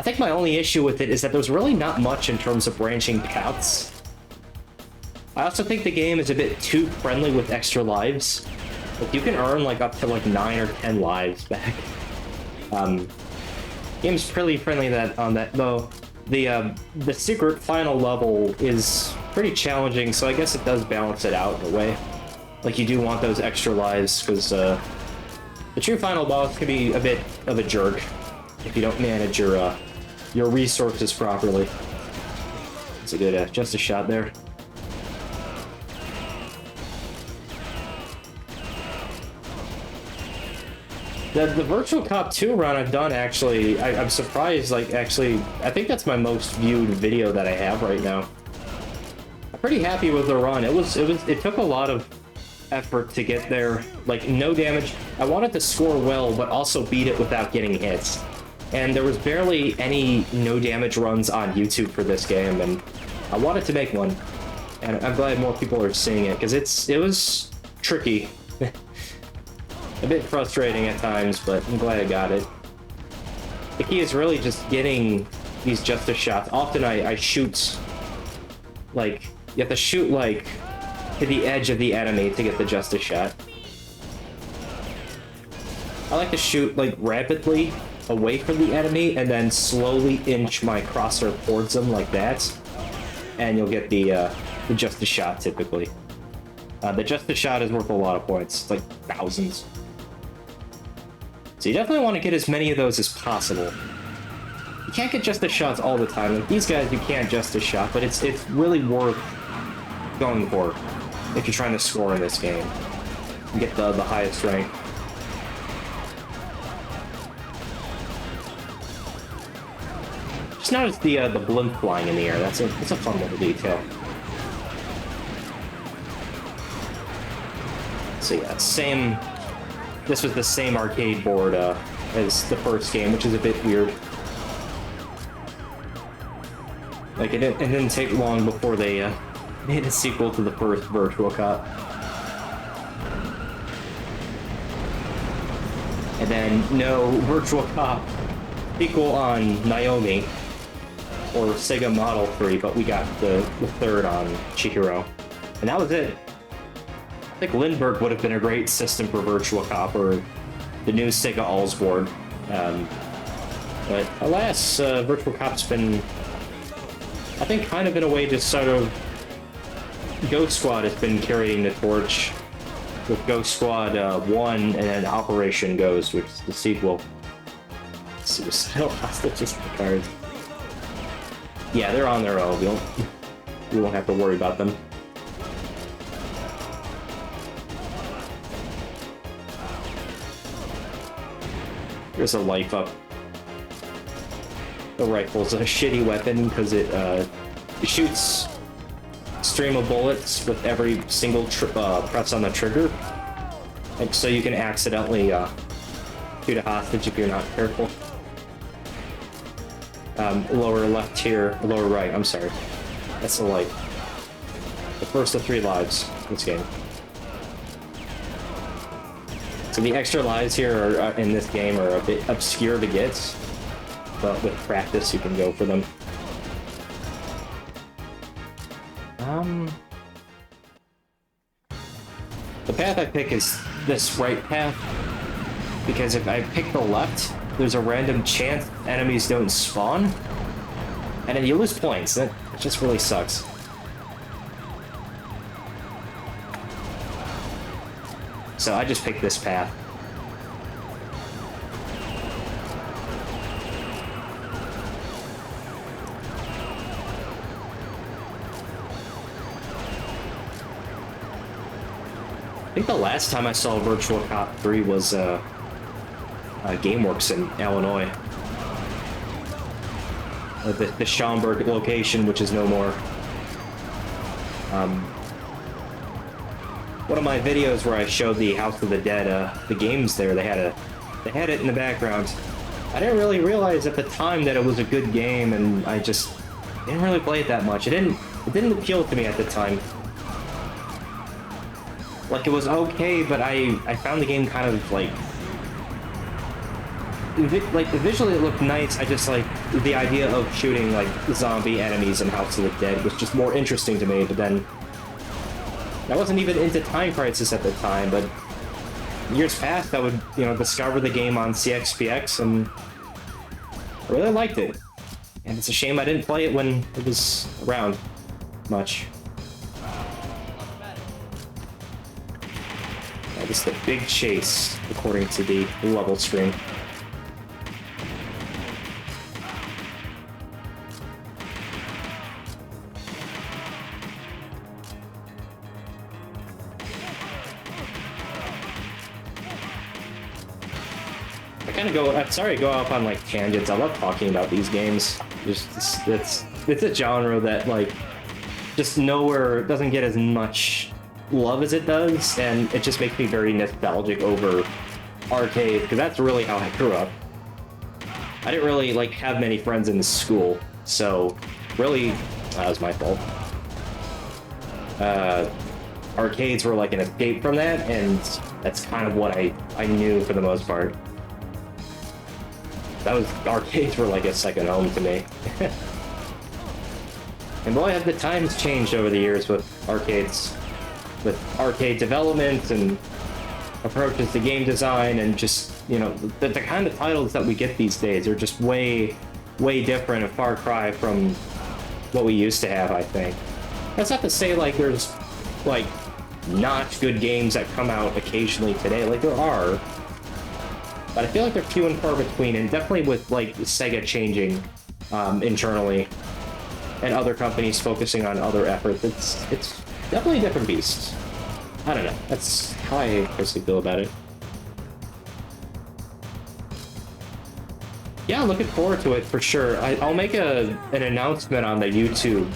Speaker 1: think my only issue with it is that there's really not much in terms of branching paths. I also think the game is a bit too friendly with extra lives. Like you can earn like up to like 9 or 10 lives back. Game's pretty friendly on that though. The secret final level is pretty challenging, so I guess it does balance it out in a way. Like you do want those extra lives because the true final boss can be a bit of a jerk if you don't manage your resources properly. It's a good, just a shot there. The Virtual Cop 2 run I've done, actually, I'm surprised, like, actually, I think that's my most viewed video that I have right now. I'm pretty happy with the run. It took a lot of effort to get there. Like, no damage. I wanted to score well, but also beat it without getting hits. And there was barely any no damage runs on YouTube for this game, and I wanted to make one. And I'm glad more people are seeing it, because it was tricky. A bit frustrating at times, but I'm glad I got it. The key is really just getting these justice shots. Often I shoot, like, you have to shoot, like, to the edge of the enemy to get the justice shot. I like to shoot, like, rapidly away from the enemy and then slowly inch my crosshair towards them like that. And you'll get the justice shot, typically. The justice shot is worth a lot of points. It's like thousands. So you definitely want to get as many of those as possible. You can't get justice shots all the time. Like these guys, you can't justice shot, but it's really worth going for if you're trying to score in this game and get the highest rank. Just notice the blimp flying in the air. That's a fun little detail. So yeah, same. This was the same arcade board as the first game, which is a bit weird. Like it didn't take long before they made a sequel to the first Virtual Cop. And then no Virtual Cop sequel on Naomi or Sega Model 3, but we got the third on Chihiro. And that was it. I think Lindbergh would have been a great system for Virtual Cop, or the new Sega Alls board. But alas, Virtual Cop's been, I think, kind of in a way just sort of... Ghost Squad has been carrying the torch with Ghost Squad 1 and then Operation Ghost, which is the sequel. Suicidal hostages for cards. Yeah, they're on their own. We won't have to worry about them. There's a life up. The rifle's a shitty weapon because it shoots a stream of bullets with every single press on the trigger. And so you can accidentally shoot a hostage if you're not careful. Lower left here, lower right, I'm sorry. That's the life. The first of 3 lives in this game. So the extra lives here are, in this game are a bit obscure to get, but with practice you can go for them. The path I pick is this right path, because if I pick the left, there's a random chance enemies don't spawn, and then you lose points. That just really sucks. So I just picked this path. I think the last time I saw Virtual Cop 3 was GameWorks in Illinois. The Schaumburg location, which is no more. One of my videos where I showed the House of the Dead, the games there, they had it in the background. I didn't really realize at the time that it was a good game, and I just didn't really play it that much. It didn't appeal to me at the time. Like, it was okay, but I found the game kind of like visually it looked nice. I just like the idea of shooting like zombie enemies in House of the Dead was just more interesting to me. But then I wasn't even into Time Crisis at the time, but years past I would, discover the game on CXPX, and I really liked it. And it's a shame I didn't play it when it was around much. That was the big chase, according to the level screen. kind of go. I'm sorry to go off on like tangents. I love talking about these games. Just it's a genre that like just nowhere doesn't get as much love as it does, and it just makes me very nostalgic over arcade because that's really how I grew up. I didn't really like have many friends in school, so really that was my fault. Arcades were like an escape from that, and that's kind of what I knew for the most part. Arcades were like a second home to me. And boy, have the times changed over the years with arcades. With arcade development and approaches to game design, and just, you know, the kind of titles that we get these days are just way different, a far cry from what we used to have, I think. That's not to say like there's like not good games that come out occasionally today, like there are, but I feel like they're few and far between, and definitely with like Sega changing internally and other companies focusing on other efforts, it's definitely a different beast. I don't know, that's how I personally feel about it. Yeah, looking forward to it for sure. I'll make an announcement on the YouTube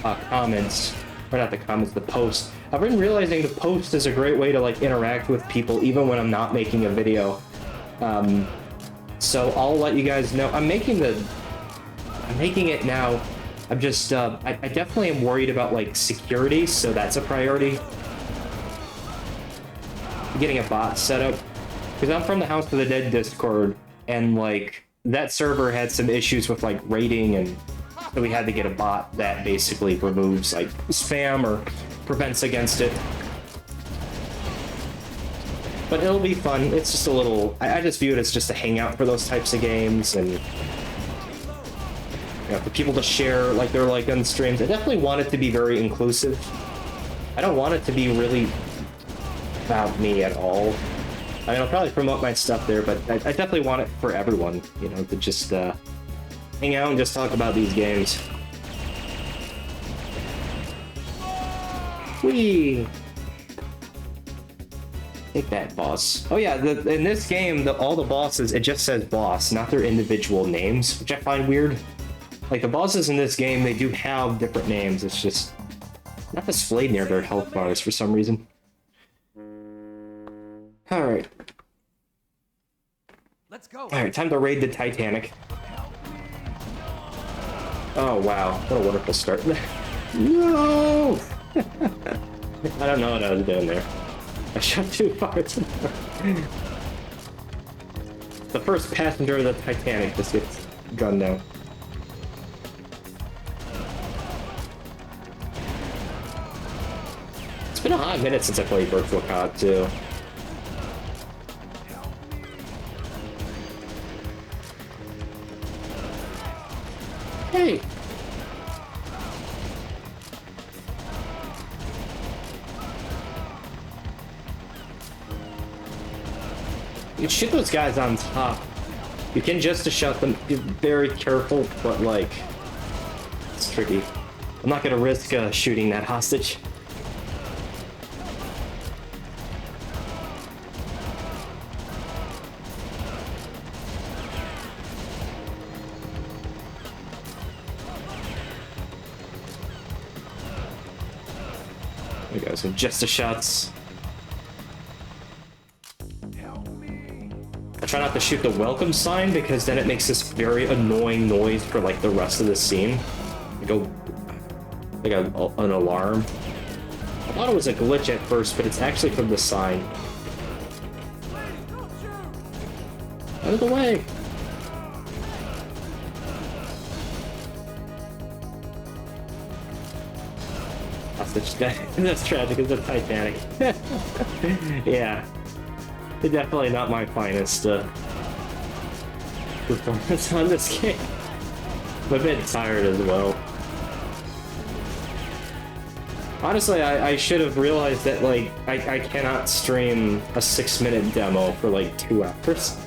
Speaker 1: comments, or not the comments, the post. I've been realizing the post is a great way to like interact with people even when I'm not making a video. So I'll let you guys know. I'm making it now. I'm just I definitely am worried about like security, so that's a priority. Getting a bot set up, because I'm from the House of the Dead Discord, and like that server had some issues with like rating, and so we had to get a bot that basically removes like spam or prevents against it. But it'll be fun. It's just a little, I just view it as just a hangout for those types of games, and you know, for people to share like their like gun streams. I definitely want it to be very inclusive. I don't want it to be really about me at all. I mean, I'll probably promote my stuff there, but I definitely want it for everyone, you know, to just hang out and just talk about these games. Whee! Take that, boss. Oh yeah, in this game, all the bosses, it just says boss, not their individual names, which I find weird. Like, the bosses in this game, they do have different names, it's just not displayed near their health bars for some reason. Alright.
Speaker 2: Let's go.
Speaker 1: Alright, time to raid the Titanic. Oh wow, what a wonderful start. No! I don't know what I was doing there. I shot too far. The first passenger of the Titanic just gets gunned down. It's been a hot minute since I played Virtual Cop too. Hey! You shoot those guys on top. You can just shut them. Be very careful, but like, it's tricky. I'm not gonna risk shooting that hostage. There we go, some just shots. I try not to shoot the welcome sign because then it makes this very annoying noise for like the rest of the scene. Like an alarm. I thought it was a glitch at first, but it's actually from the sign. Out of the way! That's tragic, it's a Titanic. Yeah. Definitely not my finest performance on this game. I'm a bit tired as well. Honestly, I should have realized that, like, I cannot stream a 6-minute demo for, like, 2 hours.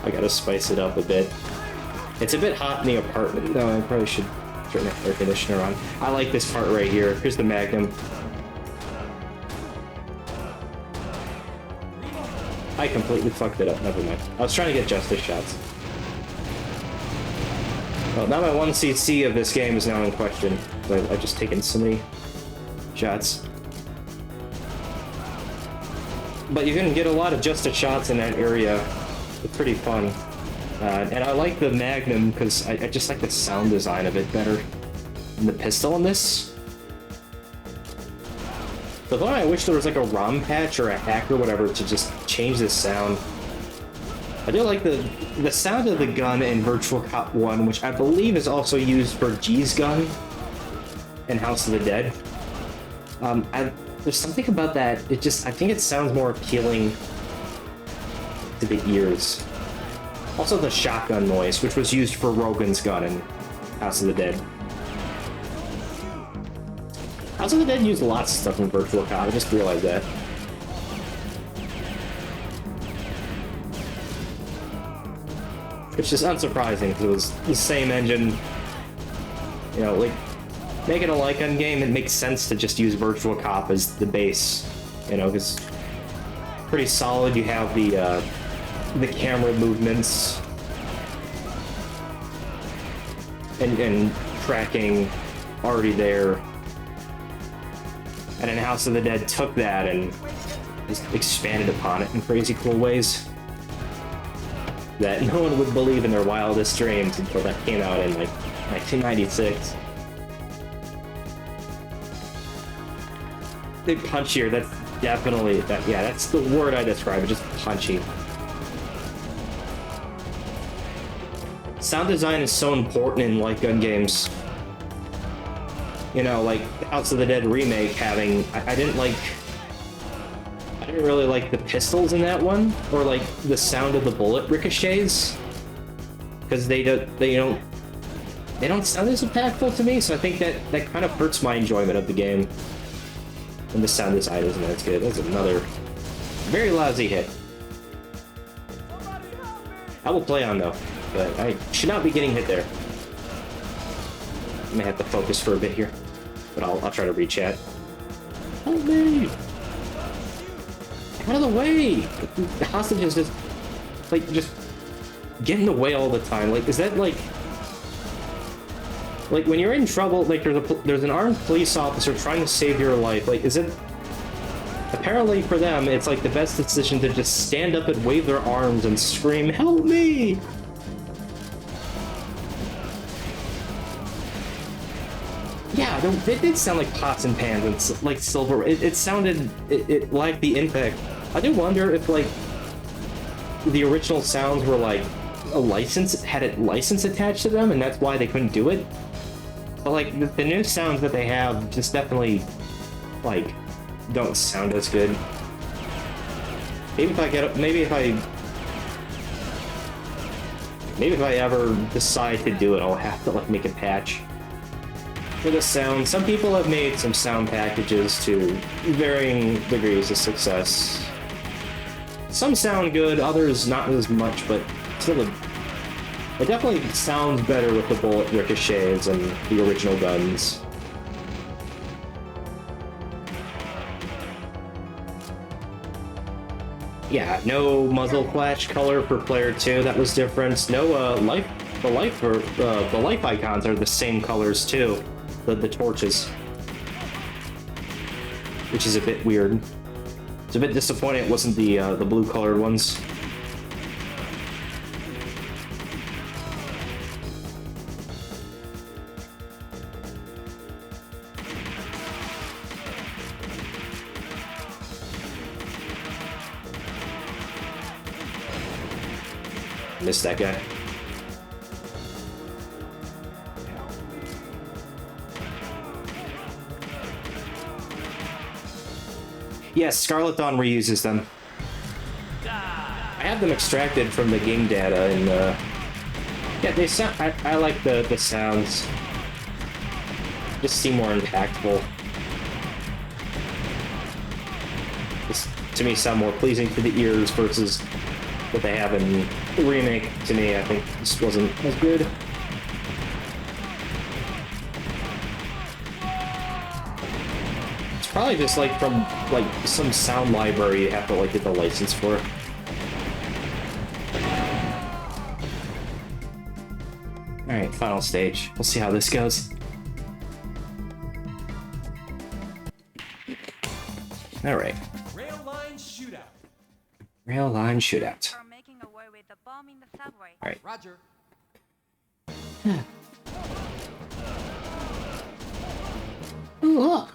Speaker 1: I gotta spice it up a bit. It's a bit hot in the apartment, though. I probably should turn the air conditioner on. I like this part right here. Here's the Magnum. I completely fucked it up. Never mind. I was trying to get justice shots. Well, now my 1cc of this game is now in question. So I've just taken so many shots. But you can get a lot of justice shots in that area. It's pretty fun. And I like the Magnum because I just like the sound design of it better than the pistol in this. So though I wish there was like a ROM patch or a hack or whatever to just change this sound. I do like the sound of the gun in Virtual Cop 1, which I believe is also used for G's gun in House of the Dead. There's something about that, I think it sounds more appealing to the ears. Also the shotgun noise, which was used for Rogan's gun in House of the Dead. House of the Dead used lots of stuff in Virtual Cop, I just realized that. Which is unsurprising, because it was the same engine. You know, like, making a light gun game, it makes sense to just use Virtual Cop as the base. You know, because pretty solid, you have the camera movements and tracking already there. And then House of the Dead took that and just expanded upon it in crazy cool ways that no one would believe in their wildest dreams until that came out in like 1996. Big punchier, that's definitely yeah, that's the word I describe it, just punchy. Sound design is so important in light gun games. You know, like House of the Dead remake having I didn't really like the pistols in that one, or like the sound of the bullet ricochets, because they don't sound as impactful to me. So I think that kind of hurts my enjoyment of the game. And the sound design isn't as good. That's another very lousy hit. I will play on though, but I should not be getting hit there. I may have to focus for a bit here, but I'll try to re-chat. Help me! Out of the way! The hostage is just get in the way all the time. Like, is that like when you're in trouble? Like, there's an armed police officer trying to save your life. Like, is it? Apparently for them, it's like the best decision to just stand up and wave their arms and scream, "Help me!" Yeah, it did sound like pots and pans and like silver. It sounded, it lacked the impact. I do wonder if like the original sounds were like a license, had a license attached to them, and that's why they couldn't do it. But like the new sounds that they have just definitely like don't sound as good. Maybe if I ever decide to do it, I'll have to like make a patch for the sound. Some people have made some sound packages to varying degrees of success. Some sound good, others not as much, but still it definitely sounds better with the bullet ricochets and the original guns. Yeah, no muzzle flash color for player 2, that was different. No the life icons are the same colors too. The torches, which is a bit weird. It's a bit disappointing it wasn't the blue colored ones. Missed that guy. Yes, Scarlet Dawn reuses them. I have them extracted from the game data, and yeah, they sound. I like the sounds. Just seem more impactful. Just, to me, sound more pleasing to the ears versus what they have in the remake. To me, I think this wasn't as good. Probably just like from like some sound library you have to like get the license for. Alright, final stage. We'll see how this goes. Alright.
Speaker 2: Rail line shootout.
Speaker 1: Rail line shootout.
Speaker 5: Are making away with the bomb in the subway.
Speaker 1: Alright.
Speaker 2: Roger.
Speaker 3: Look.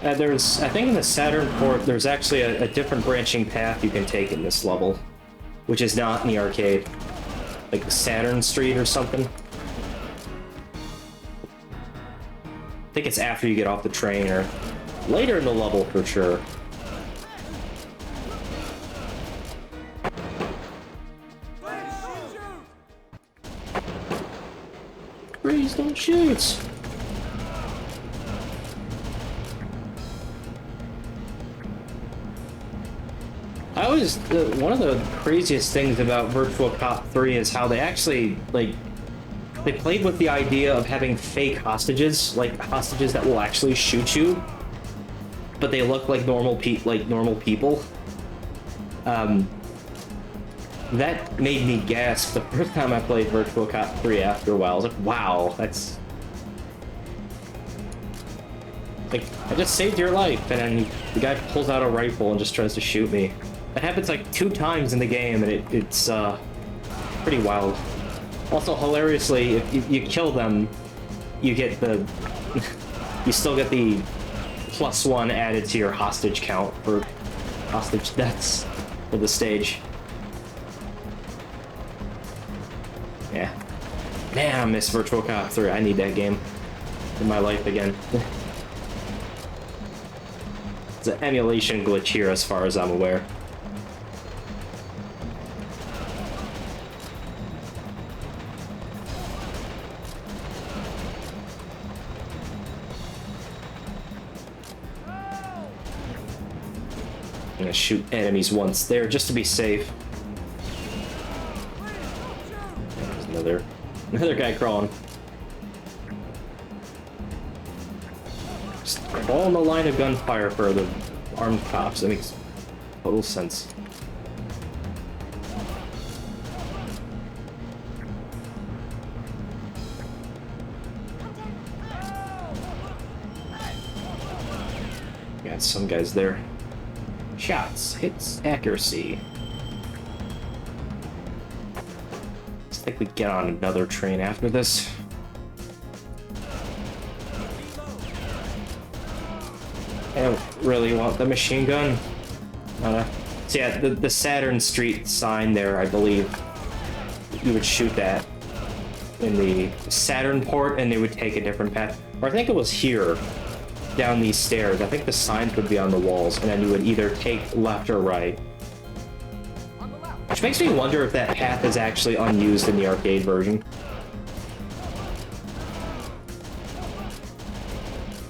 Speaker 1: There's, I think in the Saturn port, there's actually a different branching path you can take in this level, which is not in the arcade. Like Saturn Street or something. I think it's after you get off the train or later in the level for sure. Please don't shoot! I always, one of the craziest things about Virtual Cop 3 is how they actually, like, they played with the idea of having fake hostages, like hostages that will actually shoot you, but they look like normal people. That made me gasp the first time I played Virtual Cop 3 after a while. I was like, wow, that's... Like, I just saved your life, and then the guy pulls out a rifle and just tries to shoot me. That happens like 2 times in the game, and it's pretty wild. Also, hilariously, if you kill them, you get the... you still get the +1 added to your hostage count for hostage deaths for the stage. Yeah. Man, I miss Virtual Cop 3. I need that game in my life again. It's an emulation glitch here as far as I'm aware. I'm gonna shoot enemies once there just to be safe. There's another guy crawling. Just fall in the line of gunfire for the armed cops. That makes total sense. Got some guys there. Shots, hits, accuracy. I think we get on another train after this. I don't really want the machine gun. So yeah, the Saturn Street sign there, I believe, you would shoot that in the Saturn port and they would take a different path. Or I think it was here, down these stairs. I think the signs would be on the walls and then you would either take left or right. Which makes me wonder if that path is actually unused in the arcade version.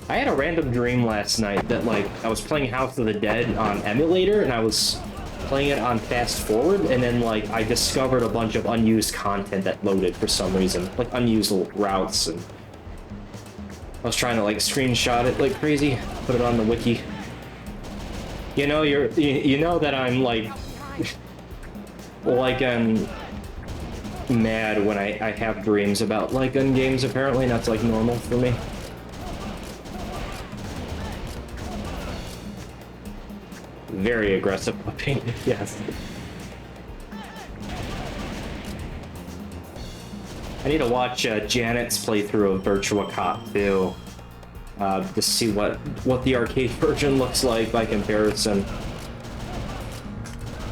Speaker 1: I had a random dream last night that, like, I was playing House of the Dead on emulator, and I was playing it on fast forward, and then, like, I discovered a bunch of unused content that loaded for some reason. Like, unused routes, and I was trying to, like, screenshot it like crazy, put it on the wiki. You know, you know that I'm, like... like, I'm mad when I have dreams about, like, gun games, apparently. That's, like, normal for me. Very aggressive pupping, yes. I need to watch Janet's playthrough of Virtua Cop 2 to see what the arcade version looks like by comparison.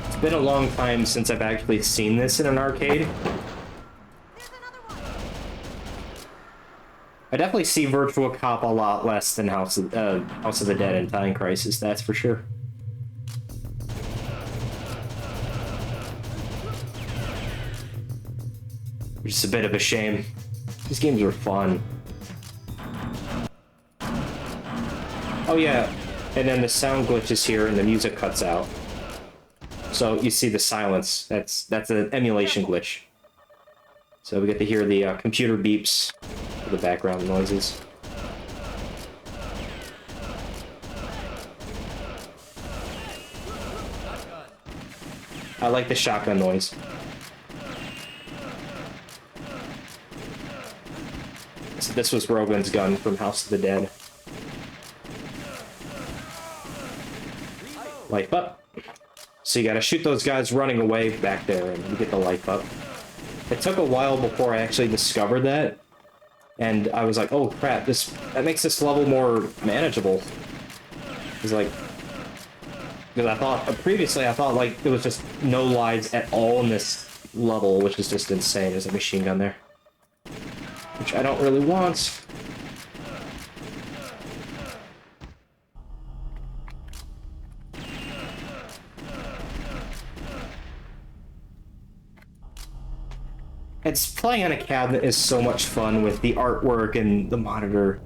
Speaker 1: It's been a long time since I've actually seen this in an arcade. I definitely see Virtua Cop a lot less than House of the Dead and Time Crisis, that's for sure. Which is a bit of a shame. These games are fun. Oh yeah, and then the sound glitches here and the music cuts out. So you see the silence. That's an emulation glitch. So we get to hear the computer beeps for the background noises. I like the shotgun noise. So this was Rogan's gun from House of the Dead. Life up. So you gotta shoot those guys running away back there and you get the life up. It took a while before I actually discovered that. And I was like, oh crap, that makes this level more manageable. It's like, because I thought, previously I thought like there was just no lives at all in this level, which is just insane. There's a machine gun there. Which I don't really want. It's playing on a cabinet is so much fun with the artwork and the monitor.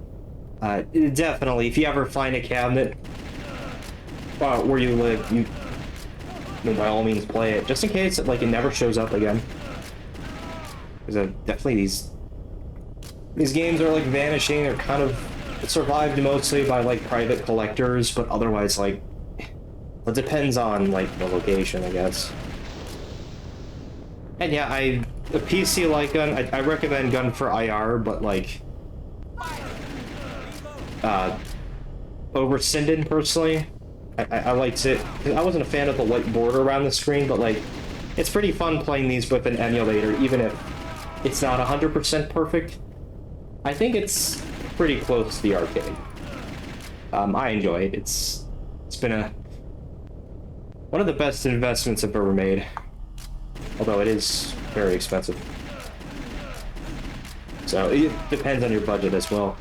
Speaker 1: Definitely, if you ever find a cabinet where you live, you by all means play it, just in case it never shows up again. Because definitely these games are like vanishing. They're kind of survived mostly by like private collectors, but otherwise it depends on like the location, I guess. And yeah, the PC light gun, I recommend Gun for IR, but like over Sinden personally, I liked it. I wasn't a fan of the white border around the screen, but like it's pretty fun playing these with an emulator, even if it's not 100% perfect. I think it's pretty close to the arcade. I enjoy it. It's been one of the best investments I've ever made. Although it is very expensive. So it depends on your budget as well.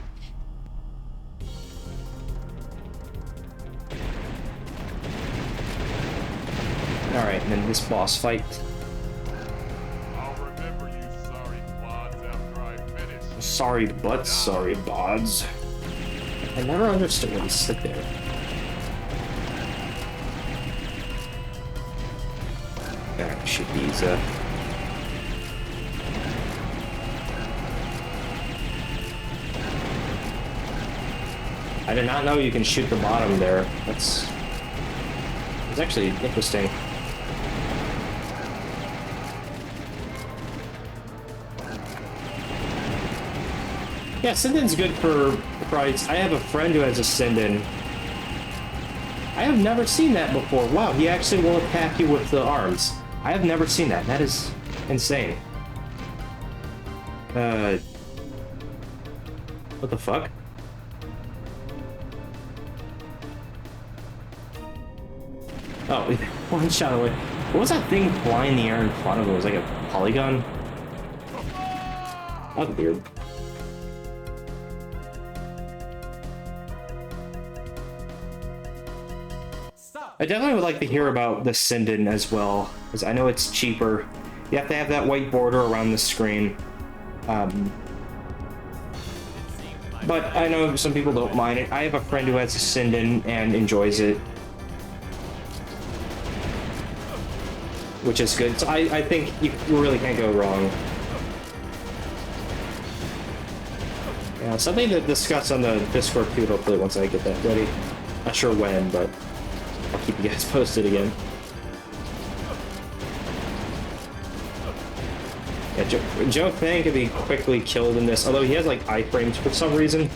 Speaker 1: Alright, and then this boss fight.
Speaker 6: I'll remember you sorry quads after I finish.
Speaker 1: Sorry butts, sorry bods. I never understood what he said there. Alright, shoot these I did not know you can shoot the bottom there. It's actually interesting. Yeah, Sinden's good for price. I have a friend who has a Sinden. I have never seen that before. Wow, he actually will attack you with the arms. I have never seen that. That is insane. What the fuck? Oh, one shot away. What was that thing flying in the air in front of him? It was like a polygon? That was weird. I definitely would like to hear about the Sinden as well, because I know it's cheaper. You have to have that white border around the screen. But I know some people don't mind it. I have a friend who has a Sinden and enjoys it, which is good. So I think you really can't go wrong. Yeah, something to discuss on the Discord too, hopefully once I get that ready. Not sure when, but I'll keep you guys posted again. Yeah, Joe Fang can be quickly killed in this, although he has like iframes for some reason.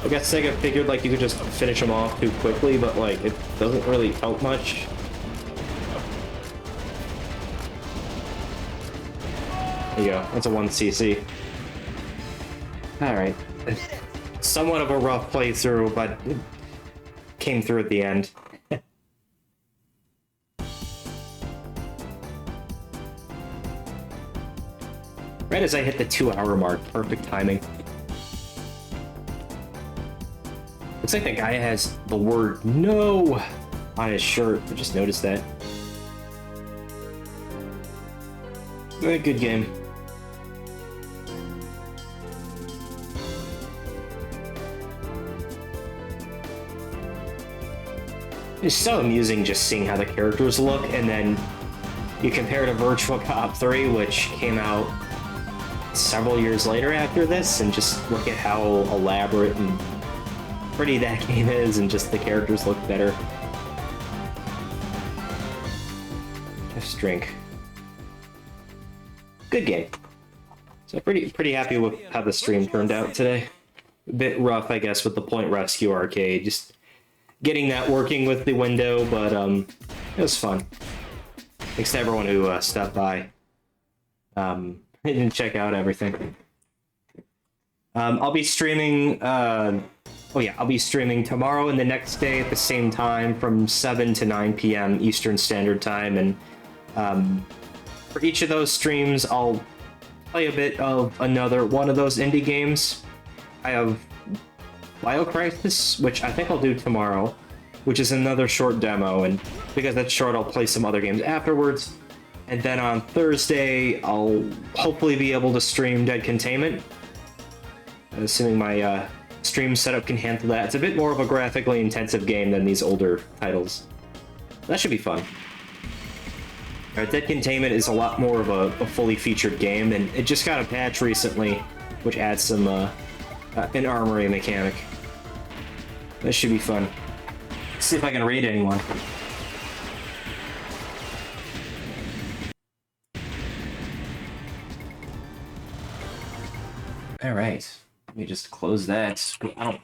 Speaker 1: I guess Sega figured like you could just finish him off too quickly, but like it doesn't really help much. There you go, that's a 1cc. Alright. Somewhat of a rough playthrough, but it came through at the end. Right as I hit the 2-hour mark, perfect timing. Looks like the guy has the word "no" on his shirt. I just noticed that. Good game. It's so amusing just seeing how the characters look, and then you compare to Virtual Cop 3, which came out several years later after this, and just look at how elaborate and pretty that game is, and just the characters look better. Nice drink. Good game. So pretty happy with how the stream turned out today. A bit rough, I guess, with the Point Rescue arcade. Just getting that working with the window, but it was fun. Thanks to everyone who stopped by. And check out everything. I'll be streaming. I'll be streaming tomorrow and the next day at the same time from 7 to 9 p.m. Eastern Standard Time, and for each of those streams, I'll play a bit of another one of those indie games. I have BioCrisis, which I think I'll do tomorrow, which is another short demo, and because that's short, I'll play some other games afterwards. And then on Thursday, I'll hopefully be able to stream Dead Containment, assuming my stream setup can handle that. It's a bit more of a graphically intensive game than these older titles. That should be fun. Dead Containment is a lot more of a fully featured game, and it just got a patch recently, which adds some an armory mechanic. That should be fun. Let's see if I can raid anyone. All right, let me just close that.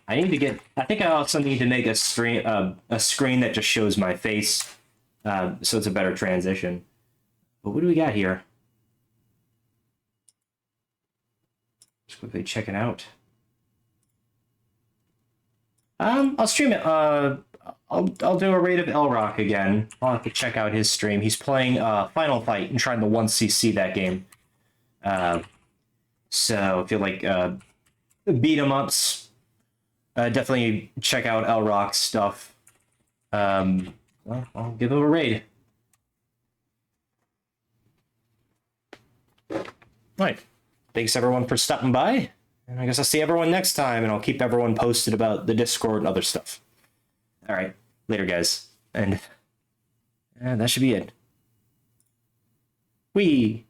Speaker 1: I need to get. I think I also need to make a screen that just shows my face, so it's a better transition. But what do we got here? Just quickly checking out. I'll stream it. I'll do a raid of Elrock again. I'll have to check out his stream. He's playing Final Fight and trying to 1cc that game. So if you like beat 'em ups, definitely check out Elrock's stuff. Well, I'll give him a raid. Right. Thanks everyone for stopping by. And I guess I'll see everyone next time, and I'll keep everyone posted about the Discord and other stuff. All right. Later, guys. And that should be it. Whee!